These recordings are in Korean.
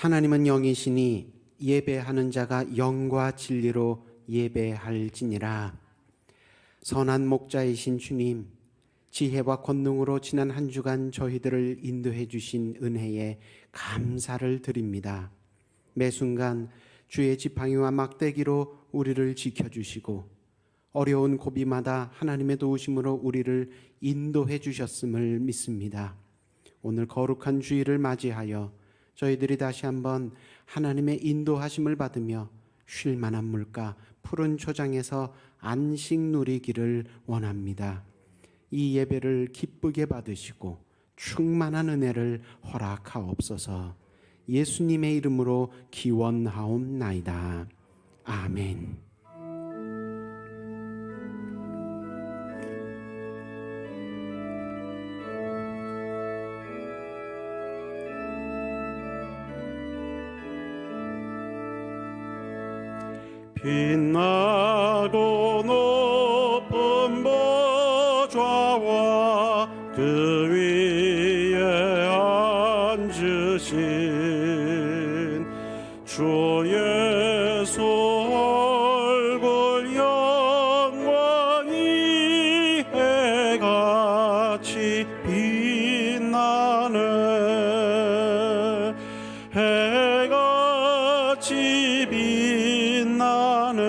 하나님은 영이시니 예배하는 자가 영과 진리로 예배할지니라. 선한 목자이신 주님, 지혜와 권능으로 지난 한 주간 저희들을 인도해 주신 은혜에 감사를 드립니다. 매 순간 주의 지팡이와 막대기로 우리를 지켜주시고 어려운 고비마다 하나님의 도우심으로 우리를 인도해 주셨음을 믿습니다. 오늘 거룩한 주일을 맞이하여 저희들이 다시 한번 하나님의 인도하심을 받으며 쉴 만한 물가 푸른 초장에서 안식 누리기를 원합니다. 이 예배를 기쁘게 받으시고 충만한 은혜를 허락하옵소서. 예수님의 이름으로 기원하옵나이다. 아멘. 빛나고 높은 보좌와 그 위에 앉으신 주 예수 얼굴 영광이 해같이 빛나네. 해같이 빛나네.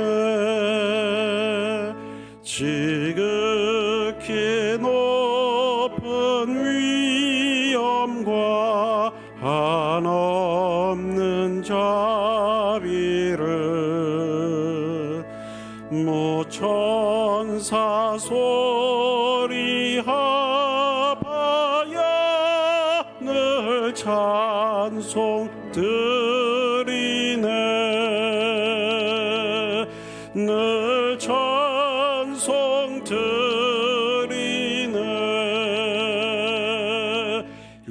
지극히 높은 위엄과 한없는 자비를 무천사 소리하여 늘 찬송 드리네. 늘 찬송 드리네.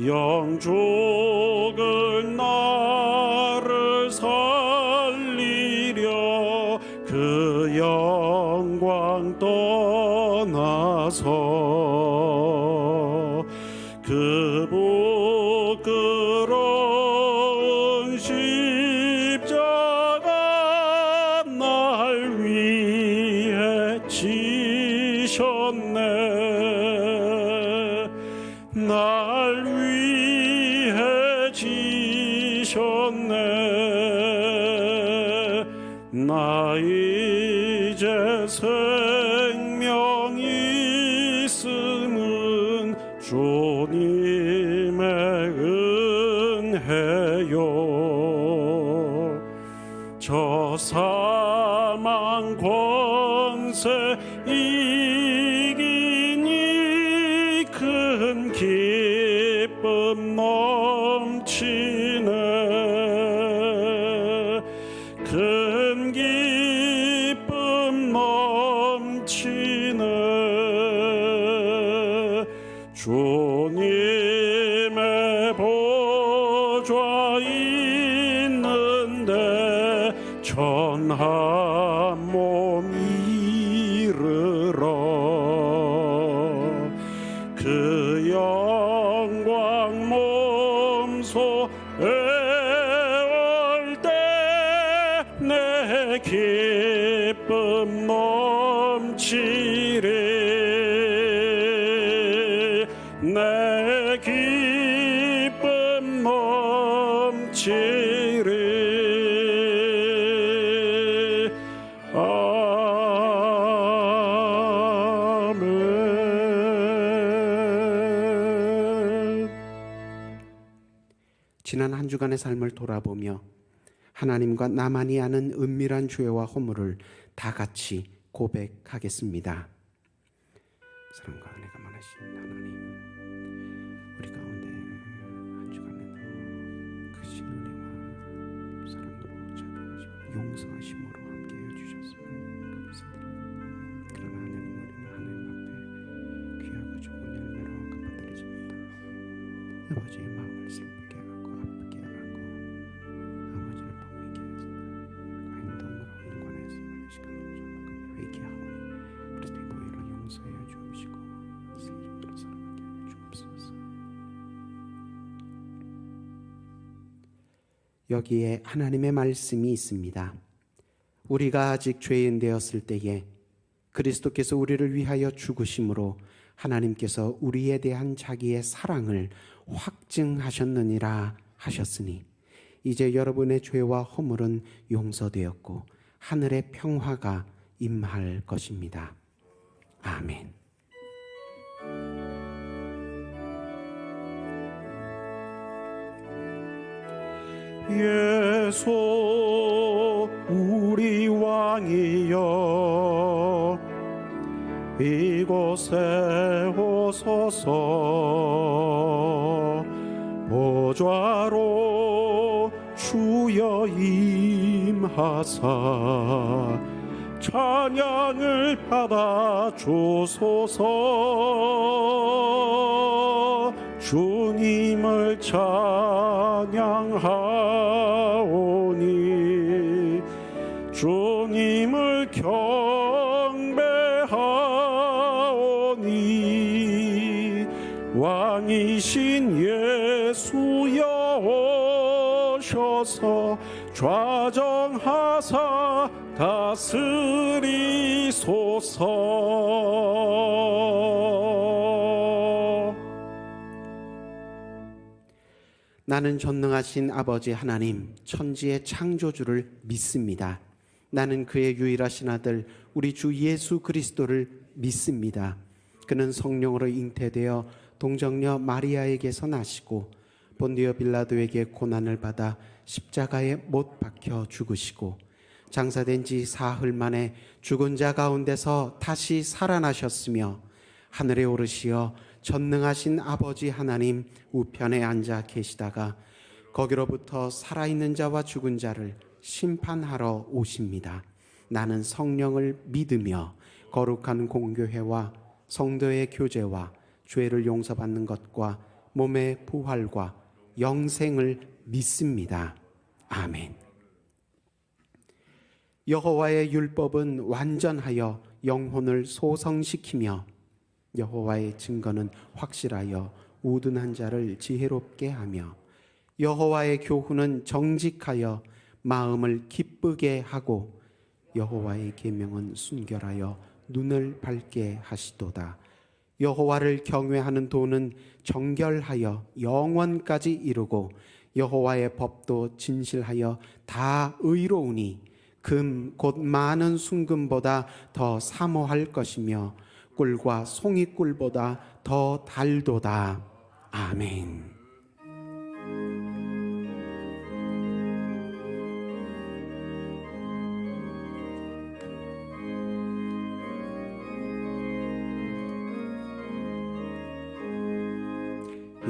영족을 나를 살리려 그 영광 떠나서 그 부끄러운 십자가 날 위해 지셨네. 날 위해 지셨네. 나 이제 생명 있음은 주님의 은혜요. 저 사망 권세 이기니 큰 기쁨 넘치네. 큰 기쁨 넘치네. 주님의 보좌 있는데 천한 몸 이르러 그 영광 몸소 애월 때 내 기쁨 넘치리. 내 기쁨 넘치리. 아멘. 지난 한 주간의 삶을 돌아보며 하나님과 나만이 아는 은밀한 죄와 허물을 다 같이 고백하겠습니다. 사랑과 은혜가 많으신 하나님, 우리 가운데 한 주간에도 크신 은혜와 사랑으로 자비하시고 용서하심으로 함께해 주셨음을 감사드립니다. 그러나 하나님, 우리는 하나님 앞에 귀하고 좋은 열매로 갚아드리십니다. 아버지의 마음을 슬프게 하고 아프게 하고 아버지를 범민게 하였습니다. 행동으로 인관했음을 시간으로 전하고 회개하오니 그리스도의 보혈로 용서하여 주옵시고 새 이름으로 사랑하게 하여 주옵소서. 여기에 하나님의 말씀이 있습니다. 우리가 아직 죄인 되었을 때에 그리스도께서 우리를 위하여 죽으심으로 하나님께서 우리에 대한 자기의 사랑을 확증하셨느니라 하셨으니 이제 여러분의 죄와 허물은 용서되었고 하늘의 평화가 임할 것입니다. 아멘. 예수 우리 왕이여 이곳에 오소서 보좌로 주여 임하사 찬양을 받아 주소서 주님을 찬양하오니 주님을 경배하오니 왕이신 예수여 오셔서 좌정하사 다스리소서. 나는 전능하신 아버지 하나님 천지의 창조주를 믿습니다. 나는 그의 유일하신 아들 우리 주 예수 그리스도를 믿습니다. 그는 성령으로 잉태되어 동정녀 마리아에게서 나시고 본디오 빌라도에게 고난을 받아 십자가에 못 박혀 죽으시고 장사된 지 사흘 만에 죽은 자 가운데서 다시 살아나셨으며 하늘에 오르시어 전능하신 아버지 하나님 우편에 앉아 계시다가 거기로부터 살아있는 자와 죽은 자를 심판하러 오십니다. 나는 성령을 믿으며 거룩한 공교회와 성도의 교제와 죄를 용서받는 것과 몸의 부활과 영생을 믿습니다. 아멘. 여호와의 율법은 완전하여 영혼을 소성시키며 여호와의 증거는 확실하여 우둔한 자를 지혜롭게 하며 여호와의 교훈은 정직하여 마음을 기쁘게 하고 여호와의 계명은 순결하여 눈을 밝게 하시도다. 여호와를 경외하는 도는 정결하여 영원까지 이루고 여호와의 법도 진실하여 다 의로우니 금 곧 많은 순금보다 더 사모할 것이며 꿀과 송이꿀보다 더 달도다. 아멘.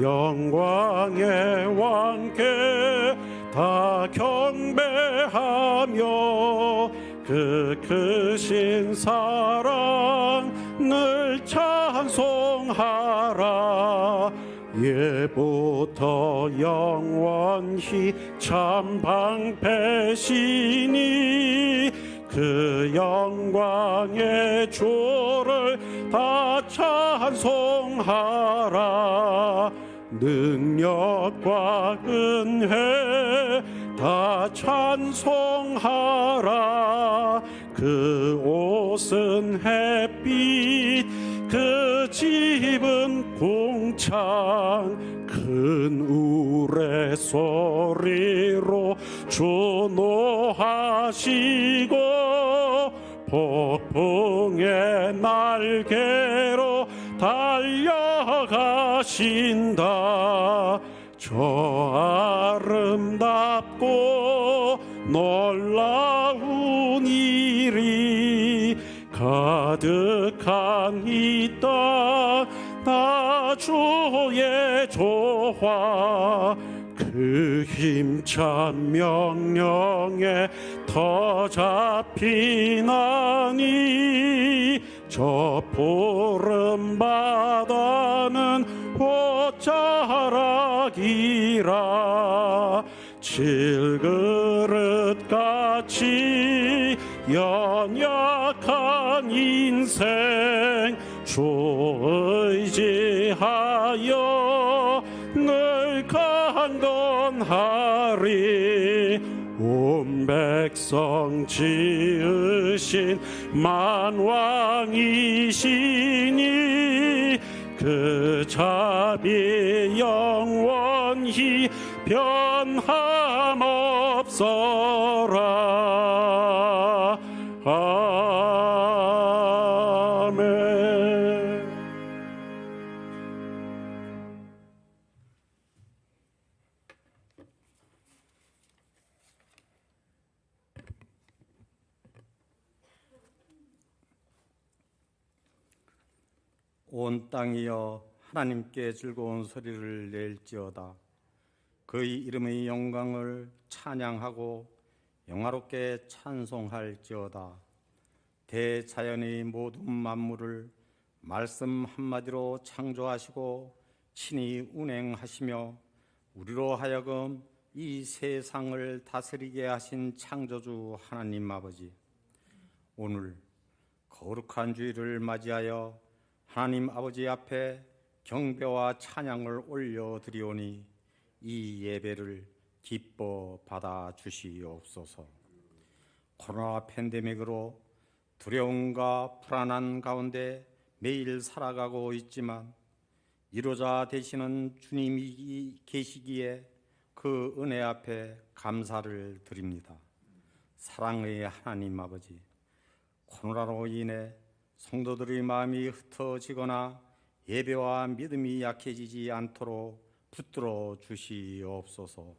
영광의 왕께 다 경배하며 그 크신 사랑을 찬송하라. 예부터 영원히 참 방패시니 그 영광의 주를 다 찬송하라. 능력과 은혜 다 찬송하라. 그 옷은 햇빛 그 집은 궁창 큰 우레소리로 주노하시고 폭풍의 날개로 달려가신다. 저 아름답고 놀라운 일이 가득한 이 땅 나 주의 조화 그 힘찬 명령에 더 잡히나니 저 푸른 바다는 옷자락이라. 질그릇같이 연약한 인생 주 의지하여 늘 가 강건하리. 온 백성 지으신 만왕이시니 그 자비 영원히 변함없어라. 아멘. 온 땅이여 하나님께 즐거운 소리를 낼지어다. 그의 이름의 영광을 찬양하고 영화롭게 찬송할지어다. 대자연의 모든 만물을 말씀 한마디로 창조하시고 친히 운행하시며 우리로 하여금 이 세상을 다스리게 하신 창조주 하나님 아버지, 오늘 거룩한 주일을 맞이하여 하나님 아버지 앞에 경배와 찬양을 올려드리오니 이 예배를 기뻐 받아 주시옵소서. 코로나 팬데믹으로 두려움과 불안한 가운데 매일 살아가고 있지만 이로자 되시는 주님이 계시기에 그 은혜 앞에 감사를 드립니다. 사랑의 하나님 아버지, 코로나로 인해 성도들의 마음이 흩어지거나 예배와 믿음이 약해지지 않도록 붙들어 주시옵소서.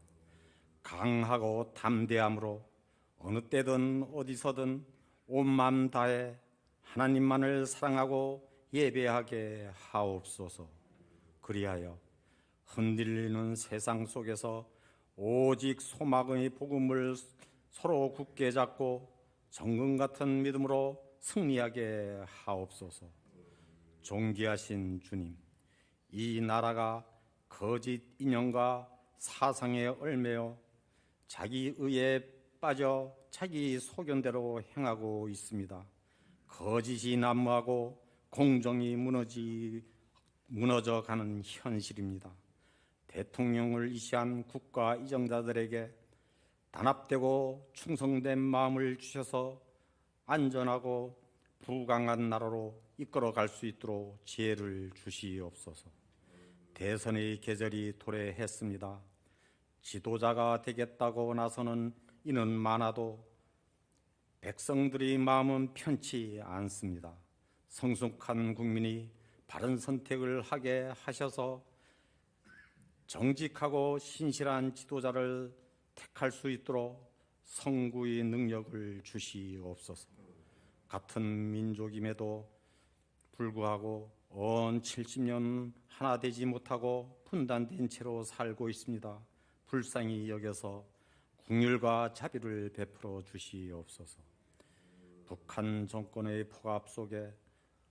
강하고 담대함으로 어느 때든 어디서든 온 마음 다해 하나님만을 사랑하고 예배하게 하옵소서. 그리하여 흔들리는 세상 속에서 오직 소망의 복음을 서로 굳게 잡고 정금 같은 믿음으로 승리하게 하옵소서. 존귀하신 주님, 이 나라가 거짓 인연과 사상에 얽매여 자기 의에 빠져 자기 소견대로 행하고 있습니다. 거짓이 난무하고 공정이 무너져가는 현실입니다. 대통령을 이시한 국가 이정자들에게 단합되고 충성된 마음을 주셔서 안전하고 부강한 나라로 이끌어갈 수 있도록 지혜를 주시옵소서. 대선의 계절이 도래했습니다. 지도자가 되겠다고 나서는 이는 많아도 백성들의 마음은 편치 않습니다. 성숙한 국민이 바른 선택을 하게 하셔서 정직하고 신실한 지도자를 택할 수 있도록 선구의 능력을 주시옵소서. 같은 민족임에도 불구하고 온 70년 하나 되지 못하고 분단된 채로 살고 있습니다. 불쌍히 여겨서 긍휼과 자비를 베풀어 주시옵소서. 북한 정권의 폭압 속에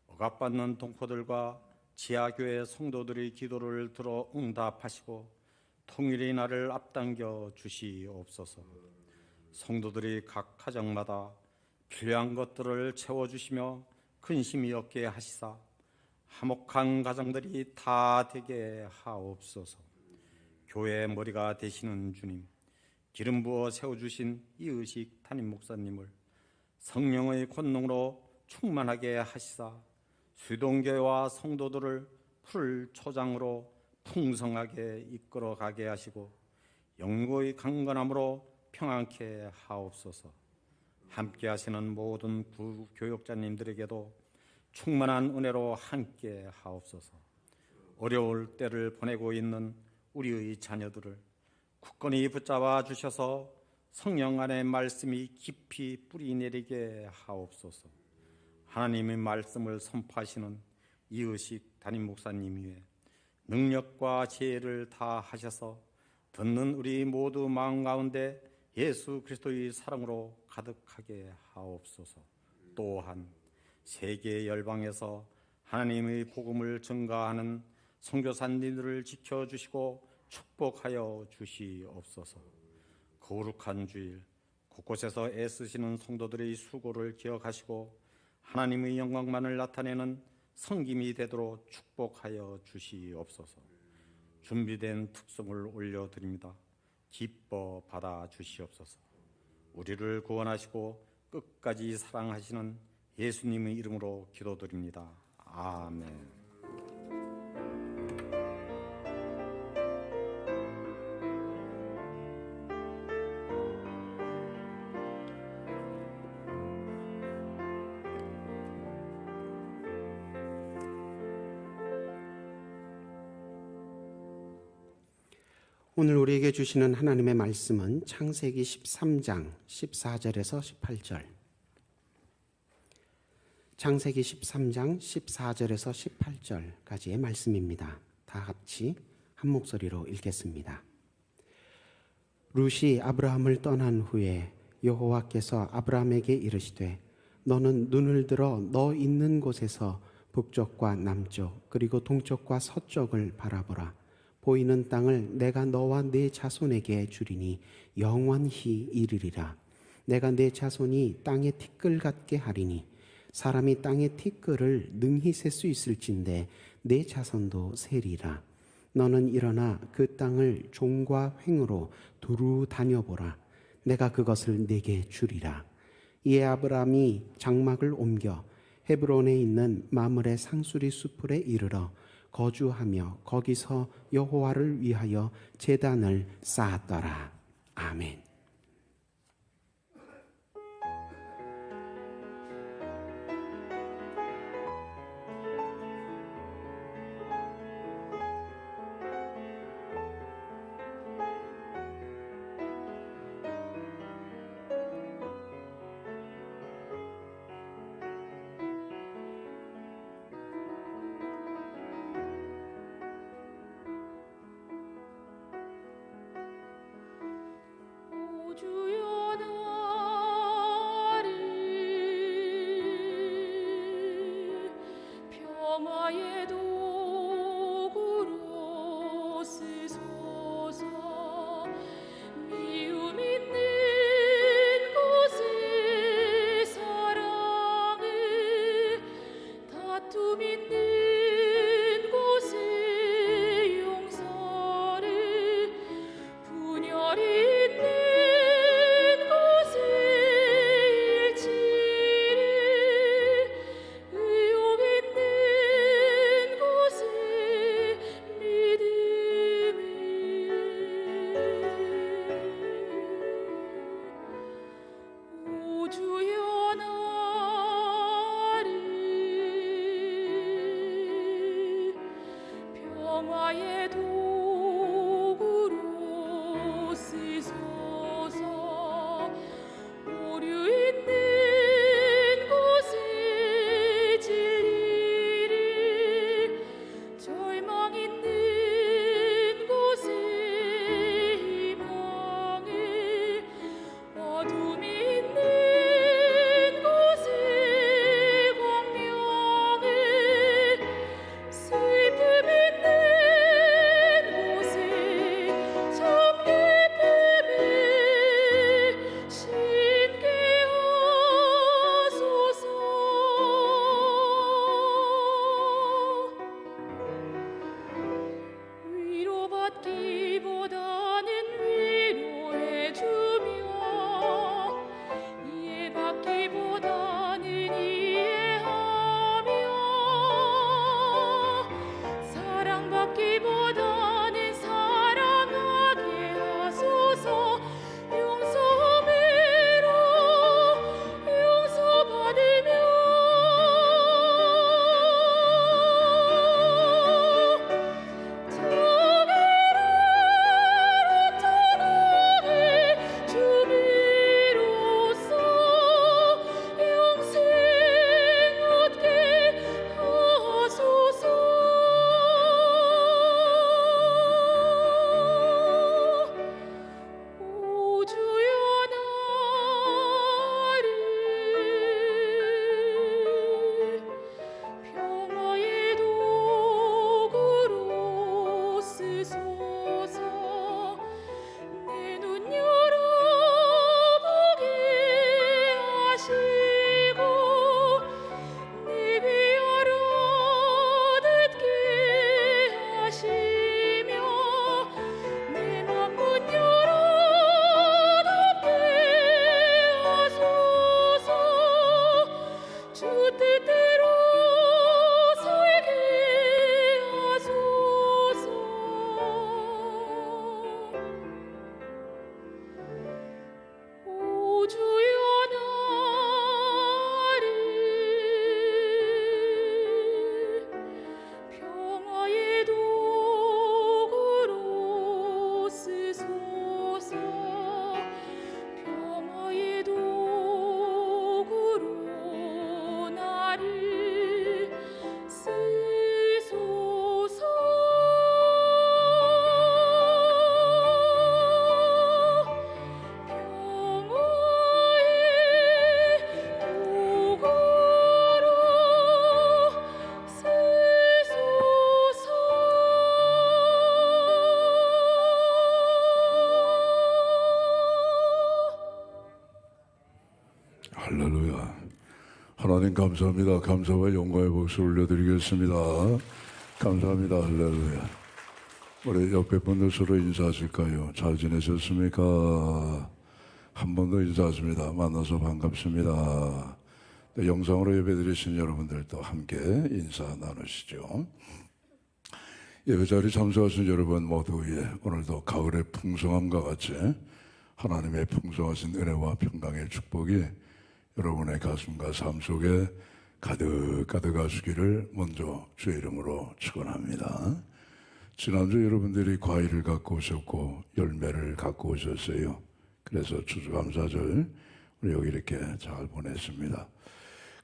억압받는 동포들과 지하교회 성도들의 기도를 들어 응답하시고 통일의 날을 앞당겨 주시옵소서. 성도들이 각 가정마다 필요한 것들을 채워주시며 근심이 없게 하시사 화목한 가정들이 다 되게 하옵소서. 교회의 머리가 되시는 주님, 기름 부어 세워주신 이의식 담임 목사님을 성령의 권능으로 충만하게 하시사 수동교회와 성도들을 풀 초장으로 풍성하게 이끌어가게 하시고 영구의 강건함으로 평안케 하옵소서. 함께 하시는 모든 교육자님들에게도 충만한 은혜로 함께 하옵소서. 어려울 때를 보내고 있는 우리의 자녀들을 굳건히 붙잡아 주셔서 성령 안의 말씀이 깊이 뿌리 내리게 하옵소서. 하나님의 말씀을 선포하시는 이의식 담임 목사님 위에 능력과 지혜를 다하셔서 듣는 우리 모두 마음 가운데 예수 그리스도의 사랑으로 가득하게 하옵소서. 또한 세계 열방에서 하나님의 복음을 증거하는 선교사님들을 지켜주시고 축복하여 주시옵소서. 거룩한 주일 곳곳에서 애쓰시는 성도들의 수고를 기억하시고 하나님의 영광만을 나타내는 성김이 되도록 축복하여 주시옵소서. 준비된 특송을 올려드립니다. 기뻐 받아 주시옵소서. 우리를 구원하시고 끝까지 사랑하시는 예수님의 이름으로 기도드립니다. 아멘. 오늘 우리에게 주시는 하나님의 말씀은 창세기 13장 14절에서 18절. 창세기 13장 14절에서 18절까지의 말씀입니다. 다 같이 한 목소리로 읽겠습니다. 룻이 아브라함을 떠난 후에 여호와께서 아브라함에게 이르시되 너는 눈을 들어 너 있는 곳에서 북쪽과 남쪽 그리고 동쪽과 서쪽을 바라보라. 보이는 땅을 내가 너와 네 자손에게 주리니 영원히 이르리라. 내가 네 자손이 땅의 티끌 같게 하리니 사람이 땅의 티끌을 능히 셀 수 있을진데 네 자손도 세리라. 너는 일어나 그 땅을 종과 횡으로 두루 다녀보라. 내가 그것을 네게 주리라. 이에 아브라함이 장막을 옮겨 헤브론에 있는 마므레 상수리 수풀에 이르러 거주하며 거기서 여호와를 위하여 제단을 쌓았더라. 아멘. 주여 나를 평화의 도구로 쓰소서. 미움 있는 곳에 사랑을, 다툼 있는 곳에 용서를, 분열이 있는 할렐루야. 하나님 감사합니다. 감사와 영광의 복수를 올려드리겠습니다. 감사합니다. 할렐루야. 우리 옆에 분들 서로 인사하실까요? 잘 지내셨습니까? 한 번 더 인사하십니다. 만나서 반갑습니다. 또 영상으로 예배드리신 여러분들도 함께 인사 나누시죠. 예배 자리 참석하신 여러분 모두에 오늘도 가을의 풍성함과 같이 하나님의 풍성하신 은혜와 평강의 축복이 여러분의 가슴과 삶 속에 가득가득하시기를 먼저 주의 이름으로 축원합니다. 지난주 여러분들이 과일을 갖고 오셨고 열매를 갖고 오셨어요. 그래서 추수감사절 우리 여기 이렇게 잘 보냈습니다.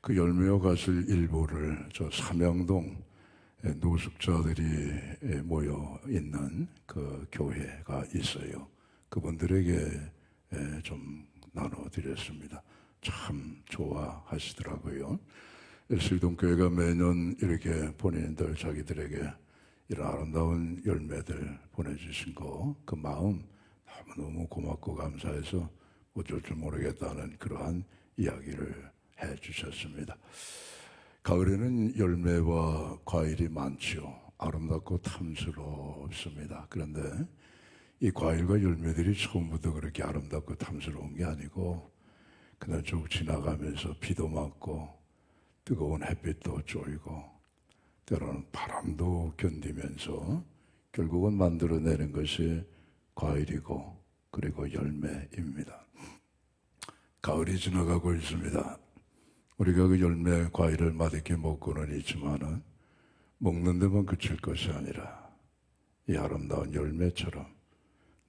그 열매와 가실 일부를 저 삼양동 노숙자들이 모여 있는 그 교회가 있어요. 그분들에게 좀 나눠드렸습니다. 참 좋아하시더라고요. 일실동교회가 매년 이렇게 본인들 자기들에게 이런 아름다운 열매들 보내주신 거 그 마음 너무너무 고맙고 감사해서 어쩔 줄 모르겠다는 그러한 이야기를 해주셨습니다. 가을에는 열매와 과일이 많지요. 아름답고 탐스럽습니다. 그런데 이 과일과 열매들이 처음부터 그렇게 아름답고 탐스러운 게 아니고 그냥 쭉 지나가면서 비도 맞고 뜨거운 햇빛도 쬐고 때로는 바람도 견디면서 결국은 만들어내는 것이 과일이고 그리고 열매입니다. 가을이 지나가고 있습니다. 우리가 그 열매 과일을 맛있게 먹고는 있지만은 먹는 데만 그칠 것이 아니라 이 아름다운 열매처럼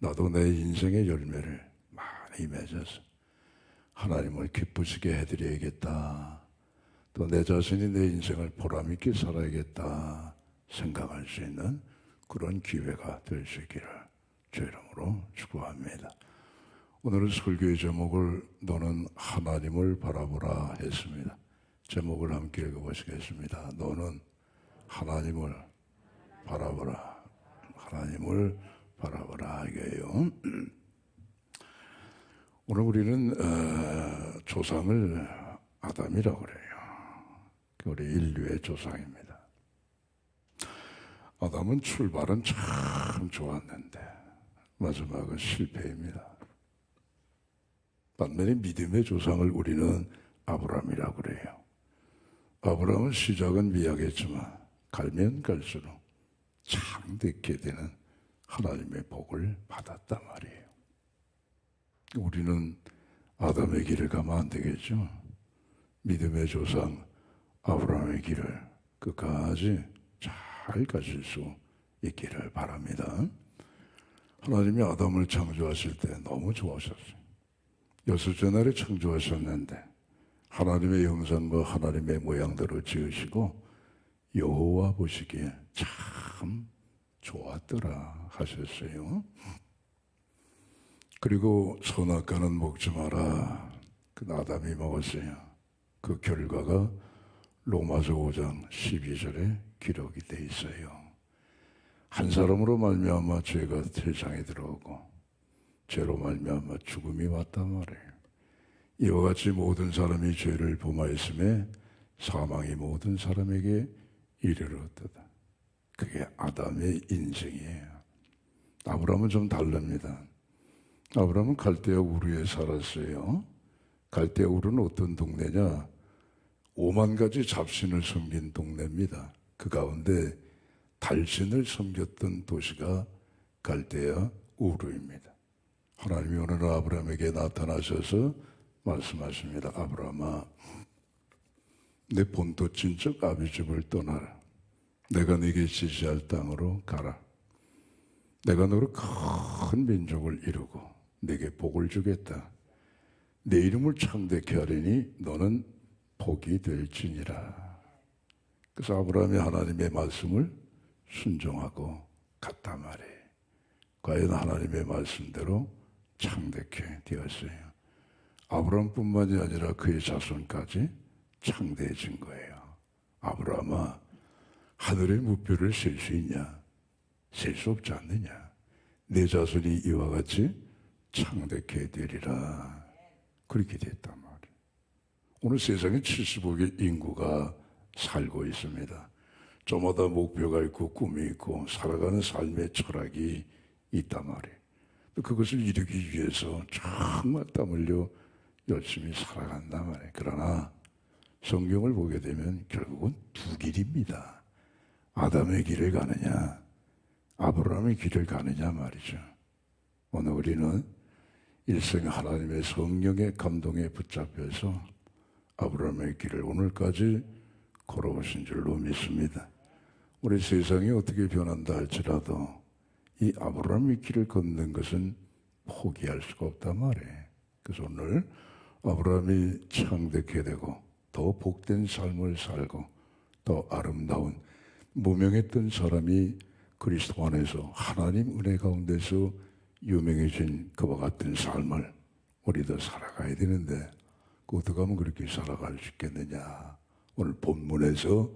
나도 내 인생의 열매를 많이 맺어서 하나님을 기쁘시게 해드려야겠다. 또 내 자신이 내 인생을 보람있게 살아야겠다 생각할 수 있는 그런 기회가 될 수 있기를 주 이름으로 축복합니다. 오늘은 설교의 제목을 너는 하나님을 바라보라 했습니다. 제목을 함께 읽어보시겠습니다. 너는 하나님을 바라보라. 하나님을 바라보라 이게요. 오늘 우리는 조상을 아담이라고 그래요. 우리 인류의 조상입니다. 아담은 출발은 참 좋았는데 마지막은 실패입니다. 반면에 믿음의 조상을 우리는 아브라함이라고 그래요. 아브라함은 시작은 미약했지만 갈면 갈수록 창대케 되는 하나님의 복을 받았단 말이에요. 우리는 아담의 길을 가면 안 되겠죠. 믿음의 조상 아브라함의 길을 끝까지 잘 가실 수 있기를 바랍니다. 하나님이 아담을 창조하실 때 너무 좋아하셨어요. 여섯째 날에 창조하셨는데 하나님의 형상과 하나님의 모양대로 지으시고 여호와 보시기에 참 좋았더라 하셨어요. 그리고 선악과는 먹지 마라. 그 아담이 먹었어요. 그 결과가 로마서 5장 12절에 기록이 돼 있어요. 한 사람으로 말미암아 죄가 세상에 들어오고 죄로 말미암아 죽음이 왔단 말이에요. 이와 같이 모든 사람이 죄를 범하였음에 사망이 모든 사람에게 이르렀도다. 그게 아담의 인생이에요. 아브라함은 좀 다릅니다. 아브라함은 갈대아 우르에 살았어요. 갈대아 우르는 어떤 동네냐? 5만 가지 잡신을 섬긴 동네입니다. 그 가운데 달신을 섬겼던 도시가 갈대아 우르입니다. 하나님이 오늘 아브라함에게 나타나셔서 말씀하십니다. 아브라함아, 내 본토 친척 아비집을 떠나라. 내가 네게 지시할 땅으로 가라. 내가 너로 큰 민족을 이루고 네게 복을 주겠다. 내 이름을 창대케 하리니 너는 복이 될지니라. 그래서 아브라함이 하나님의 말씀을 순종하고 갔단 말이에요. 과연 하나님의 말씀대로 창대케 되었어요. 아브라함뿐만이 아니라 그의 자손까지 창대해진 거예요. 아브라함아, 하늘의 무표를 셀 수 있냐? 셀 수 없지 않느냐? 내 자손이 이와 같이 창대케 되리라. 그렇게 됐단 말이에요. 오늘 세상에 75억의 인구가 살고 있습니다. 저마다 목표가 있고 꿈이 있고 살아가는 삶의 철학이 있단 말이에요. 그것을 이루기 위해서 정말 땀 흘려 열심히 살아간단 말이에요. 그러나 성경을 보게 되면 결국은 두 길입니다. 아담의 길을 가느냐, 아브라함의 길을 가느냐 말이죠. 오늘 우리는 일생 하나님의 성령의 감동에 붙잡혀서 아브라함의 길을 오늘까지 걸어오신 줄로 믿습니다. 우리 세상이 어떻게 변한다 할지라도 이 아브라함의 길을 걷는 것은 포기할 수가 없단 말이에요. 그래서 오늘 아브라함이 창대케 되고 더 복된 삶을 살고 더 아름다운 무명했던 사람이 그리스도 안에서 하나님 은혜 가운데서 유명해진 그와 같은 삶을 우리도 살아가야 되는데 어떻게 하면 그렇게 살아갈 수 있겠느냐. 오늘 본문에서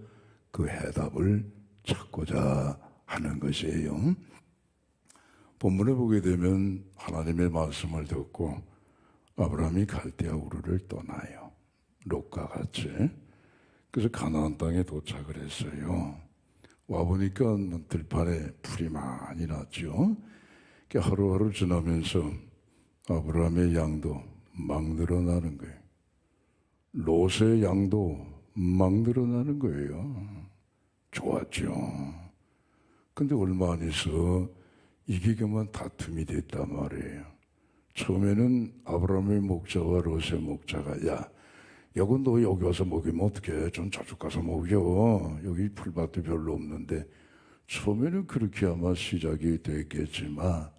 그 해답을 찾고자 하는 것이에요. 본문에 보게 되면 하나님의 말씀을 듣고 아브라함이 갈대아 우르를 떠나요. 롯과 같이. 그래서 가나안 땅에 도착을 했어요. 와보니까 들판에 풀이 많이 났죠. 하루하루 지나면서 아브라함의 양도 막 늘어나는 거예요. 롯의 양도 막 늘어나는 거예요. 좋았죠. 근데 얼마 안 있어 이게 그만 다툼이 됐단 말이에요. 처음에는 아브라함의 목자와 롯의 목자가 야, 여건 너 여기 와서 먹이면 어떡해? 좀 저쪽 가서 먹여. 여기 풀밭도 별로 없는데. 처음에는 그렇게 아마 시작이 됐겠지만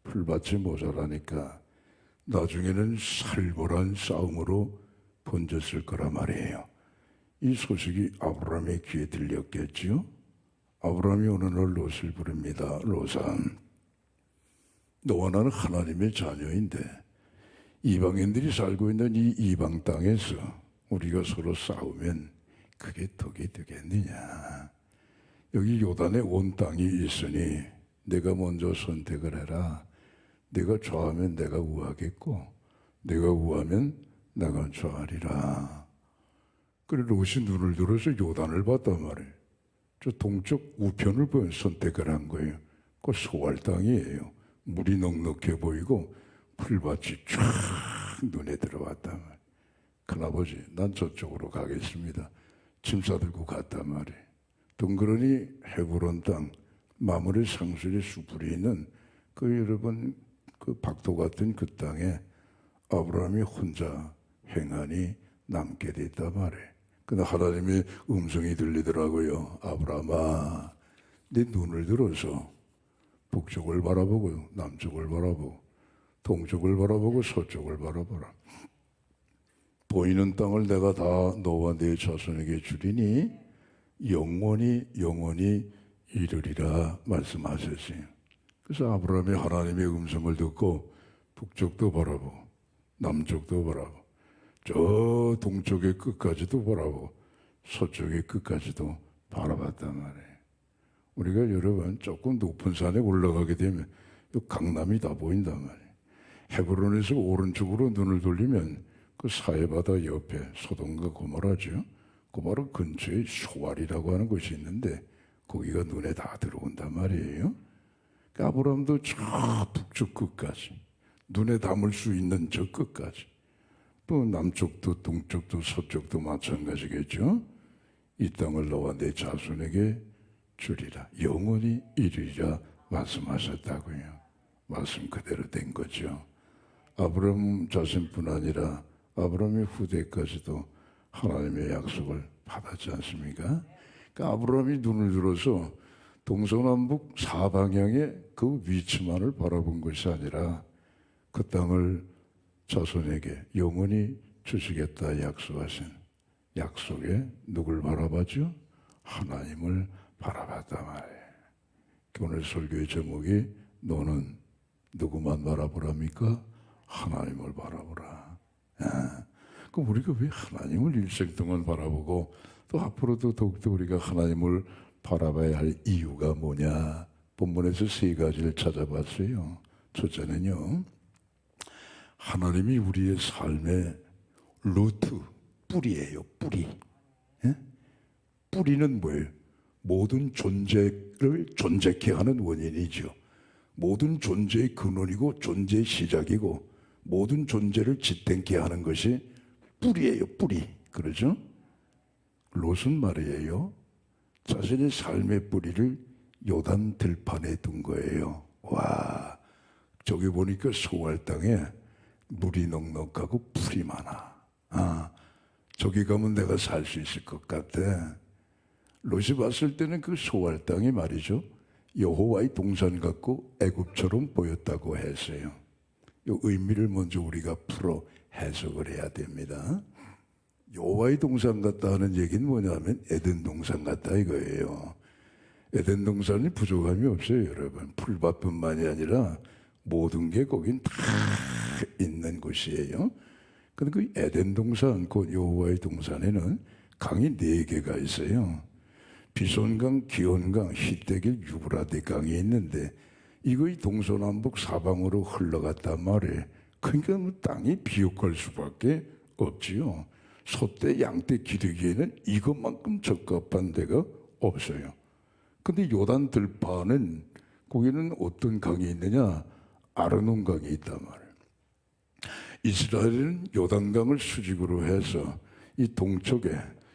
풀밭이 모자라니까 나중에는 살벌한 싸움으로 번졌을 거란 말이에요. 이 소식이 아브라함의 귀에 들렸겠지요. 아브라함이 어느 날 롯을 부릅니다. 롯아, 너와 나는 하나님의 자녀인데 이방인들이 살고 있는 이 이방 땅에서 우리가 서로 싸우면 그게 덕이 되겠느냐. 여기 요단의 온 땅이 있으니 내가 먼저 선택을 해라. 내가 좌하면 내가 우하겠고 내가 우하면 내가 좌하리라. 그래 롯이 눈을 들어서 요단을 봤단 말이에요. 저 동쪽 우편을 선택을 한 거예요. 그 소알 땅이에요. 물이 넉넉해 보이고 풀밭이 쫙 눈에 들어왔단 말이에요. 큰아버지, 난 저쪽으로 가겠습니다. 짐 싸들고 갔단 말이에요. 덩그러니 헤브론 땅, 마므레 상술의 수풀이 있는 그 여러분 그 박도 같은 그 땅에 아브라함이 혼자 행하니 남게 됐단 말이에요. 근데 하나님의 음성이 들리더라고요. 아브라함아, 네 눈을 들어서 북쪽을 바라보고 남쪽을 바라보고 동쪽을 바라보고 서쪽을 바라보라. 보이는 땅을 내가 다 너와 네 자손에게 주리니 영원히 이르리라 말씀하셨어요. 그래서 아브라함이 하나님의 음성을 듣고 북쪽도 바라보고 남쪽도 바라보고 저 동쪽의 끝까지도 바라보고 서쪽의 끝까지도 바라봤단 말이에요. 우리가 여러분 조금 높은 산에 올라가게 되면 강남이 다 보인단 말이에요. 헤브론에서 오른쪽으로 눈을 돌리면 그 사해바다 옆에 소돔과 고모라죠. 고모라 근처에 쇼알이라고 하는 곳이 있는데 거기가 눈에 다 들어온단 말이에요. 그러니까 아브라함도 저 북쪽 끝까지 눈에 담을 수 있는 저 끝까지 또 남쪽도 동쪽도 서쪽도 마찬가지겠죠. 이 땅을 너와 내 자손에게 주리라. 영원히 이르리라 말씀하셨다고요. 말씀 그대로 된 거죠. 아브라함 자신뿐 아니라 아브라함의 후대까지도 하나님의 약속을 받았지 않습니까? 그러니까 아브라함이 눈을 들어서 동서남북 사방향의 그 위치만을 바라본 것이 아니라 그 땅을 자손에게 영원히 주시겠다 약속하신 약속에 누굴 바라봤죠? 하나님을 바라봤단 말이에요. 오늘 설교의 제목이 너는 누구만 바라보랍니까? 하나님을 바라보라. 그럼 우리가 왜 하나님을 일생 동안 바라보고 또 앞으로도 더욱더 우리가 하나님을 바라봐야 할 이유가 뭐냐? 본문에서 세 가지를 찾아봤어요. 첫째는요, 하나님이 우리의 삶의 루트, 뿌리예요. 뿌리. 예? 뿌리는 뭐예요? 모든 존재를 존재케 하는 원인이죠. 모든 존재의 근원이고 존재의 시작이고 모든 존재를 지탱케 하는 것이 뿌리예요. 뿌리. 그러죠? 롯은 말이에요. 자신의 삶의 뿌리를 요단 들판에 둔 거예요. 와, 저기 보니까 소알 땅에 물이 넉넉하고 풀이 많아. 아, 저기 가면 내가 살 수 있을 것 같아. 롯이 봤을 때는 그 소알 땅이 말이죠, 여호와의 동산 같고 애굽처럼 보였다고 했어요. 이 의미를 먼저 우리가 풀어 해석을 해야 됩니다. 여호와의 동산 같다 하는 얘기는 뭐냐면 에덴 동산 같다 이거예요. 에덴 동산이 부족함이 없어요, 여러분. 풀밭뿐만이 아니라 모든 게 거긴 다 있는 곳이에요. 근데 그 에덴 동산, 곧 여호와의 동산에는 강이 4개가 있어요. 비손강, 기온강, 히데길, 유브라데 강이 있는데 이거의 동서남북 사방으로 흘러갔단 말이에요. 그러니까 뭐 땅이 비옥할 수밖에 없지요. 소떼, 양떼 기르기에는 이것만큼 적합한 데가 없어요. 근데 요단 들판은 거기는 어떤 강이 있느냐? 아르논 강이 있단 말이에요. 이스라엘은 요단강을 수직으로 해서 이 동쪽에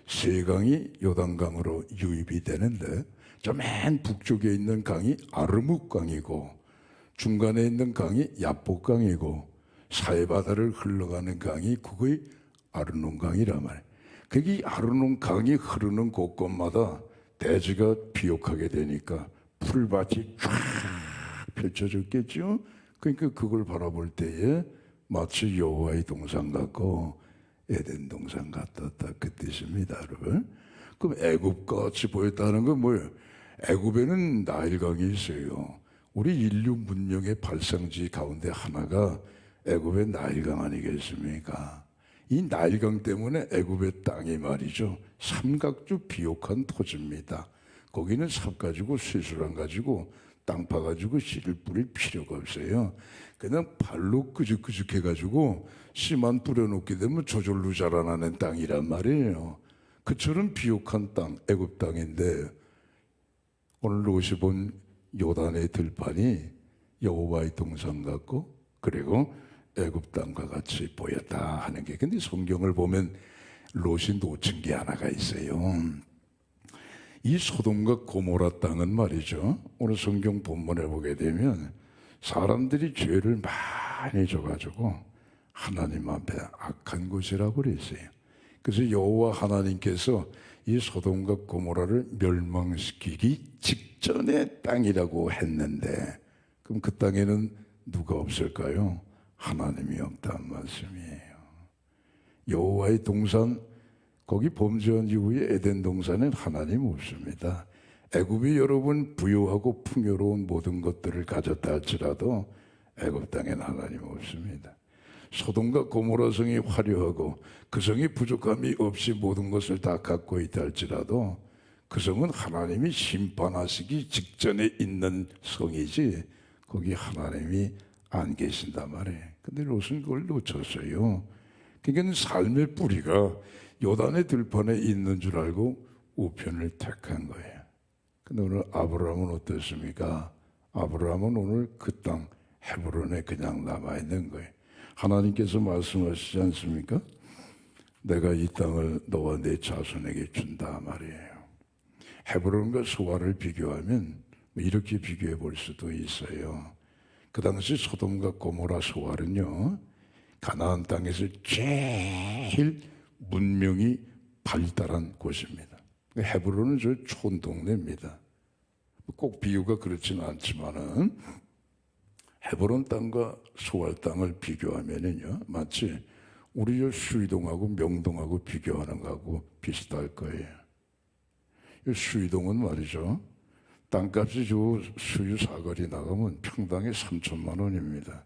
세 강이 요단강으로 유입이 되는데 저 맨 북쪽에 있는 강이 아르묵강이고 중간에 있는 강이 야복강이고 사해바다를 흘러가는 강이 그거의 아르논강이란 말이에요. 그게 아르논강이 흐르는 곳곳마다 대지가 비옥하게 되니까 풀밭이 쫙 펼쳐졌겠죠. 그러니까 그걸 바라볼 때에 마치 여호와의 동산 같고 에덴 동산 같았다 그 뜻입니다, 여러분. 그럼 애굽같이 보였다는 건 뭐예요? 애굽에는 나일강이 있어요. 우리 인류 문명의 발상지 가운데 하나가 애굽의 나일강 아니겠습니까? 이 나일강 때문에 애굽의 땅이 말이죠, 삼각주 비옥한 토지입니다. 거기는 삽 가지고 쇠술 가지고 땅 파가지고 씨를 뿌릴 필요가 없어요. 그냥 발로 끄적끄적 해가지고 씨만 뿌려놓게 되면 저절로 자라나는 땅이란 말이에요. 그처럼 비옥한 땅, 애굽 땅인데 오늘 롯이 본 요단의 들판이 여호와의 동산 같고 그리고 애굽 땅과 같이 보였다 하는 게, 근데 성경을 보면 롯이 놓친 게 하나가 있어요. 이 소돔과 고모라 땅은 말이죠, 오늘 성경 본문에 보게 되면 사람들이 죄를 많이 져가지고 하나님 앞에 악한 곳이라고 그랬어요. 그래서 여호와 하나님께서 이 소돔과 고모라를 멸망시키기 직전의 땅이라고 했는데 그럼 그 땅에는 누가 없을까요? 하나님이 없다는 말씀이에요. 여호와의 동산, 거기 범죄한 이후에 에덴 동산엔 하나님 없습니다. 애굽이 여러분 부유하고 풍요로운 모든 것들을 가졌다 할지라도 애굽 땅엔 하나님 없습니다. 소돔과 고모라 성이 화려하고 그 성이 부족함이 없이 모든 것을 다 갖고 있다 할지라도 그 성은 하나님이 심판하시기 직전에 있는 성이지 거기 하나님이 안 계신단 말이에요. 근데 롯은 그걸 놓쳤어요. 그러니까 삶의 뿌리가 요단의 들판에 있는 줄 알고 우편을 택한 거예요. 근데 오늘 아브라함은 어떻습니까? 아브라함은 오늘 그 땅 헤브론에 그냥 남아있는 거예요. 하나님께서 말씀하시지 않습니까? 내가 이 땅을 너와 내 자손에게 준다 말이에요. 헤브론과 소아를 비교하면 이렇게 비교해 볼 수도 있어요. 그 당시 소돔과 고모라 소아는요, 가나안 땅에서 제일 문명이 발달한 곳입니다. 헤브론은 저 촌동네입니다. 꼭 비유가 그렇지는 않지만은 헤브론 땅과 소알 땅을 비교하면은요, 마치 우리 저 수이동하고 명동하고 비교하는 거하고 비슷할 거예요. 수이동은 말이죠, 땅값이 저 수유 사거리 나가면 평당에 3천만 원입니다.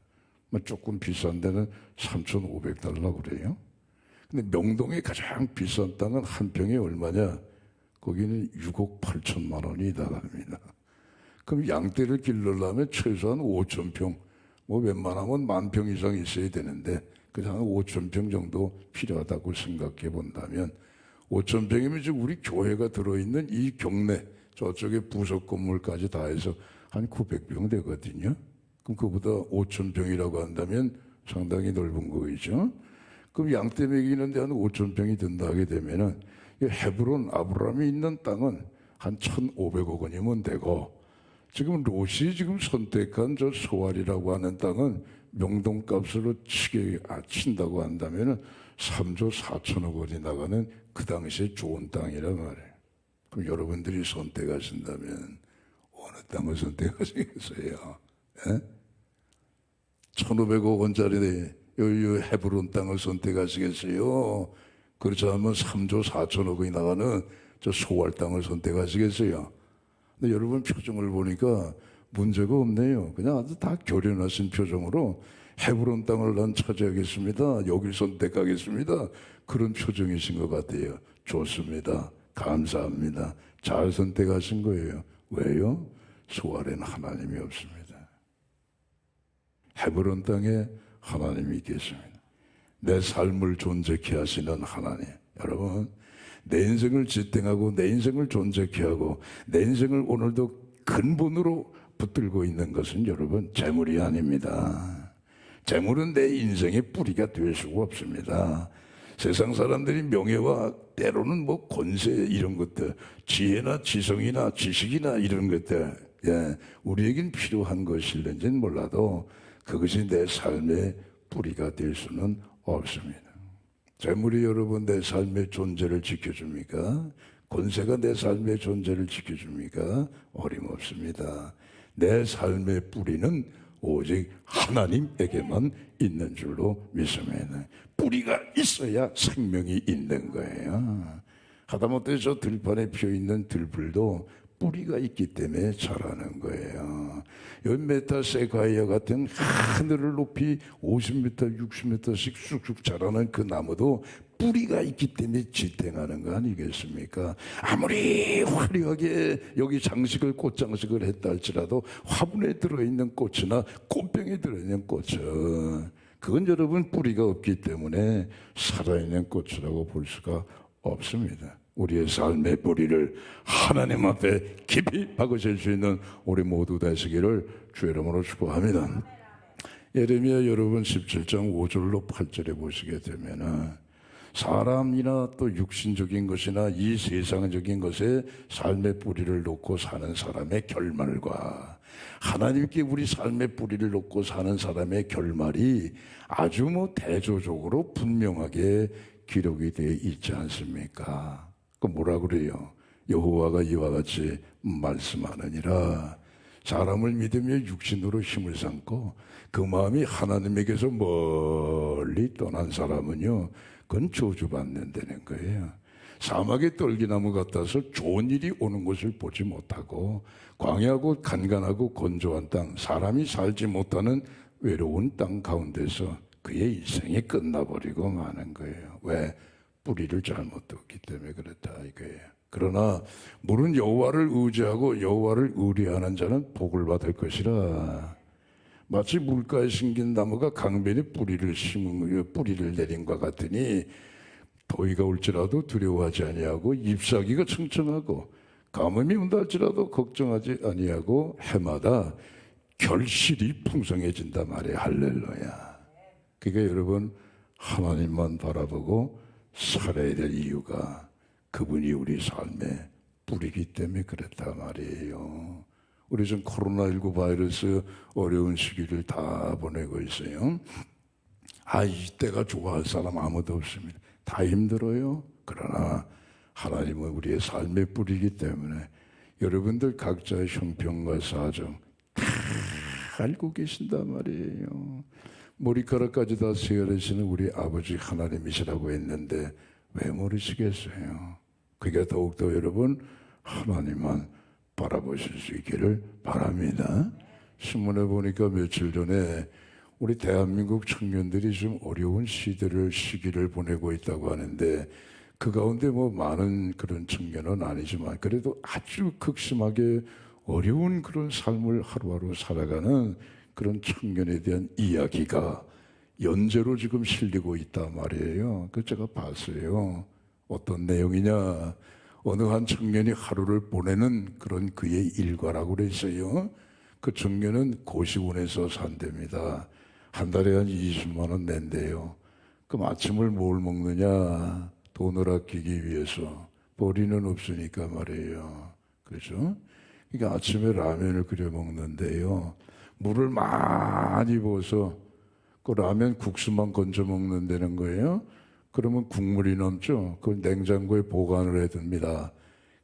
조금 비싼 데는 3,500달러 그래요. 근데 명동의 가장 비싼 땅은 한 평에 얼마냐? 거기는 6억 8천만 원이 나갑니다. 그럼 양떼를 기르려면 최소한 5천 평, 뭐 웬만하면 10,000평 이상 있어야 되는데 그냥 5천 평 정도 필요하다고 생각해 본다면 5천 평이면 지금 우리 교회가 들어있는 이 경내 저쪽에 부속 건물까지 다 해서 한 900평 되거든요. 그럼 그보다 5천 평이라고 한다면 상당히 넓은 거이죠. 그럼 양떼 먹이는데 한 5천 평이 든다 하게 되면은 헤브론 아브라함이 있는 땅은 한 1,500억 원이면 되고 지금 롯이 지금 선택한 저 소알이라고 하는 땅은 명동값으로 친다고 한다면은 3조 4천억 원이 나가는 그 당시에 좋은 땅이란 말이에요. 그럼 여러분들이 선택하신다면 어느 땅을 선택하시겠어요? 예? 1,500억 원짜리 헤브론 땅을 선택하시겠어요? 그렇지 않으면 3조 4천억 원이 나가는 저 소알 땅을 선택하시겠어요? 근데 여러분 표정을 보니까 문제가 없네요. 그냥 아주 다 교련하신 표정으로 헤브론 땅을 난 차지하겠습니다. 여길 선택하겠습니다. 그런 표정이신 것 같아요. 좋습니다. 감사합니다. 잘 선택하신 거예요. 왜요? 소알에는 하나님이 없습니다. 헤브론 땅에 하나님이 계십니다. 내 삶을 존재케 하시는 하나님. 여러분, 내 인생을 지탱하고 내 인생을 존재케 하고 내 인생을 오늘도 근본으로 붙들고 있는 것은 여러분 재물이 아닙니다. 재물은 내 인생의 뿌리가 될 수가 없습니다. 세상 사람들이 명예와 때로는 뭐 권세 이런 것들, 지혜나 지성이나 지식이나 이런 것들, 우리에겐 필요한 것일는지는 몰라도 그것이 내 삶의 뿌리가 될 수는 없습니다. 재물이 여러분 내 삶의 존재를 지켜줍니까? 권세가 내 삶의 존재를 지켜줍니까? 어림없습니다. 내 삶의 뿌리는 오직 하나님에게만 있는 줄로 믿습니다. 뿌리가 있어야 생명이 있는 거예요. 하다못해 저 들판에 피어있는 들불도 뿌리가 있기 때문에 자라는 거예요. 이 메타세과이어 같은 하늘을 높이 50m, 60m씩 쑥쑥 자라는 그 나무도 뿌리가 있기 때문에 지탱하는 거 아니겠습니까? 아무리 화려하게 여기 장식을 꽃장식을 했다 할지라도 화분에 들어있는 꽃이나 꽃병에 들어있는 꽃은 그건 여러분 뿌리가 없기 때문에 살아있는 꽃이라고 볼 수가 없습니다. 우리의 삶의 뿌리를 하나님 앞에 깊이 박으실 수 있는 우리 모두 되시기를 주의 이름으로 축복합니다. 예레미야 여러분 17장 5절로 8절에 보시게 되면은 사람이나 또 육신적인 것이나 이 세상적인 것에 삶의 뿌리를 놓고 사는 사람의 결말과 하나님께 우리 삶의 뿌리를 놓고 사는 사람의 결말이 아주 대조적으로 분명하게 기록이 되어 있지 않습니까? 그 뭐라 그래요? 여호와가 이와 같이 말씀하느니라. 사람을 믿으며 육신으로 힘을 삼고 그 마음이 하나님에게서 멀리 떠난 사람은요, 그건 저주받는다는 거예요. 사막의 떨기나무 같아서 좋은 일이 오는 것을 보지 못하고 광야고 간간하고 건조한 땅, 사람이 살지 못하는 외로운 땅 가운데서 그의 인생이 끝나버리고 마는 거예요. 왜? 뿌리를 잘못 뒀기 때문에 그렇다 이거예요. 그러나 물은 여호와를 의지하고 여호와를 의뢰하는 자는 복을 받을 것이라. 마치 물가에 심긴 나무가 강변에 뿌리를 내린과 같으니 더위가 올지라도 두려워하지 아니하고 잎사귀가 청청하고 가뭄이 온다 할지라도 걱정하지 아니하고 해마다 결실이 풍성해진다 말이에요. 할렐루야. 그러니까 여러분 하나님만 바라보고 살아야 될 이유가 그분이 우리 삶의 뿌리기 때문에 그렇다 말이에요. 우리 지금 코로나19 바이러스 어려운 시기를 다 보내고 있어요. 이때가 좋아할 사람 아무도 없습니다. 다 힘들어요. 그러나 하나님은 우리의 삶의 뿌리이기 때문에 여러분들 각자의 형편과 사정 다 알고 계신단 말이에요. 머리카락까지 다 세어내시는 우리 아버지 하나님이시라고 했는데 왜 모르시겠어요? 그게 더욱더 여러분 하나님만 바라보실 수 있기를 바랍니다. 신문에 보니까 며칠 전에 우리 대한민국 청년들이 좀 어려운 시기를 보내고 있다고 하는데 그 가운데 많은 그런 청년은 아니지만 그래도 아주 극심하게 어려운 그런 삶을 하루하루 살아가는 그런 청년에 대한 이야기가 연재로 지금 실리고 있단 말이에요. 그 제가 봤어요. 어떤 내용이냐? 어느 한 청년이 하루를 보내는 그런 그의 일과라고 그랬어요. 그 청년은 고시원에서 산답니다. 한 달에 한 20만 원 낸대요. 그럼 아침을 뭘 먹느냐? 돈을 아끼기 위해서. 벌이는 없으니까 말이에요. 그렇죠? 그러니까 아침에 라면을 끓여 먹는데요. 물을 많이 부어서 그 라면 국수만 건져 먹는다는 거예요. 그러면 국물이 넘죠. 그걸 냉장고에 보관을 해둡니다.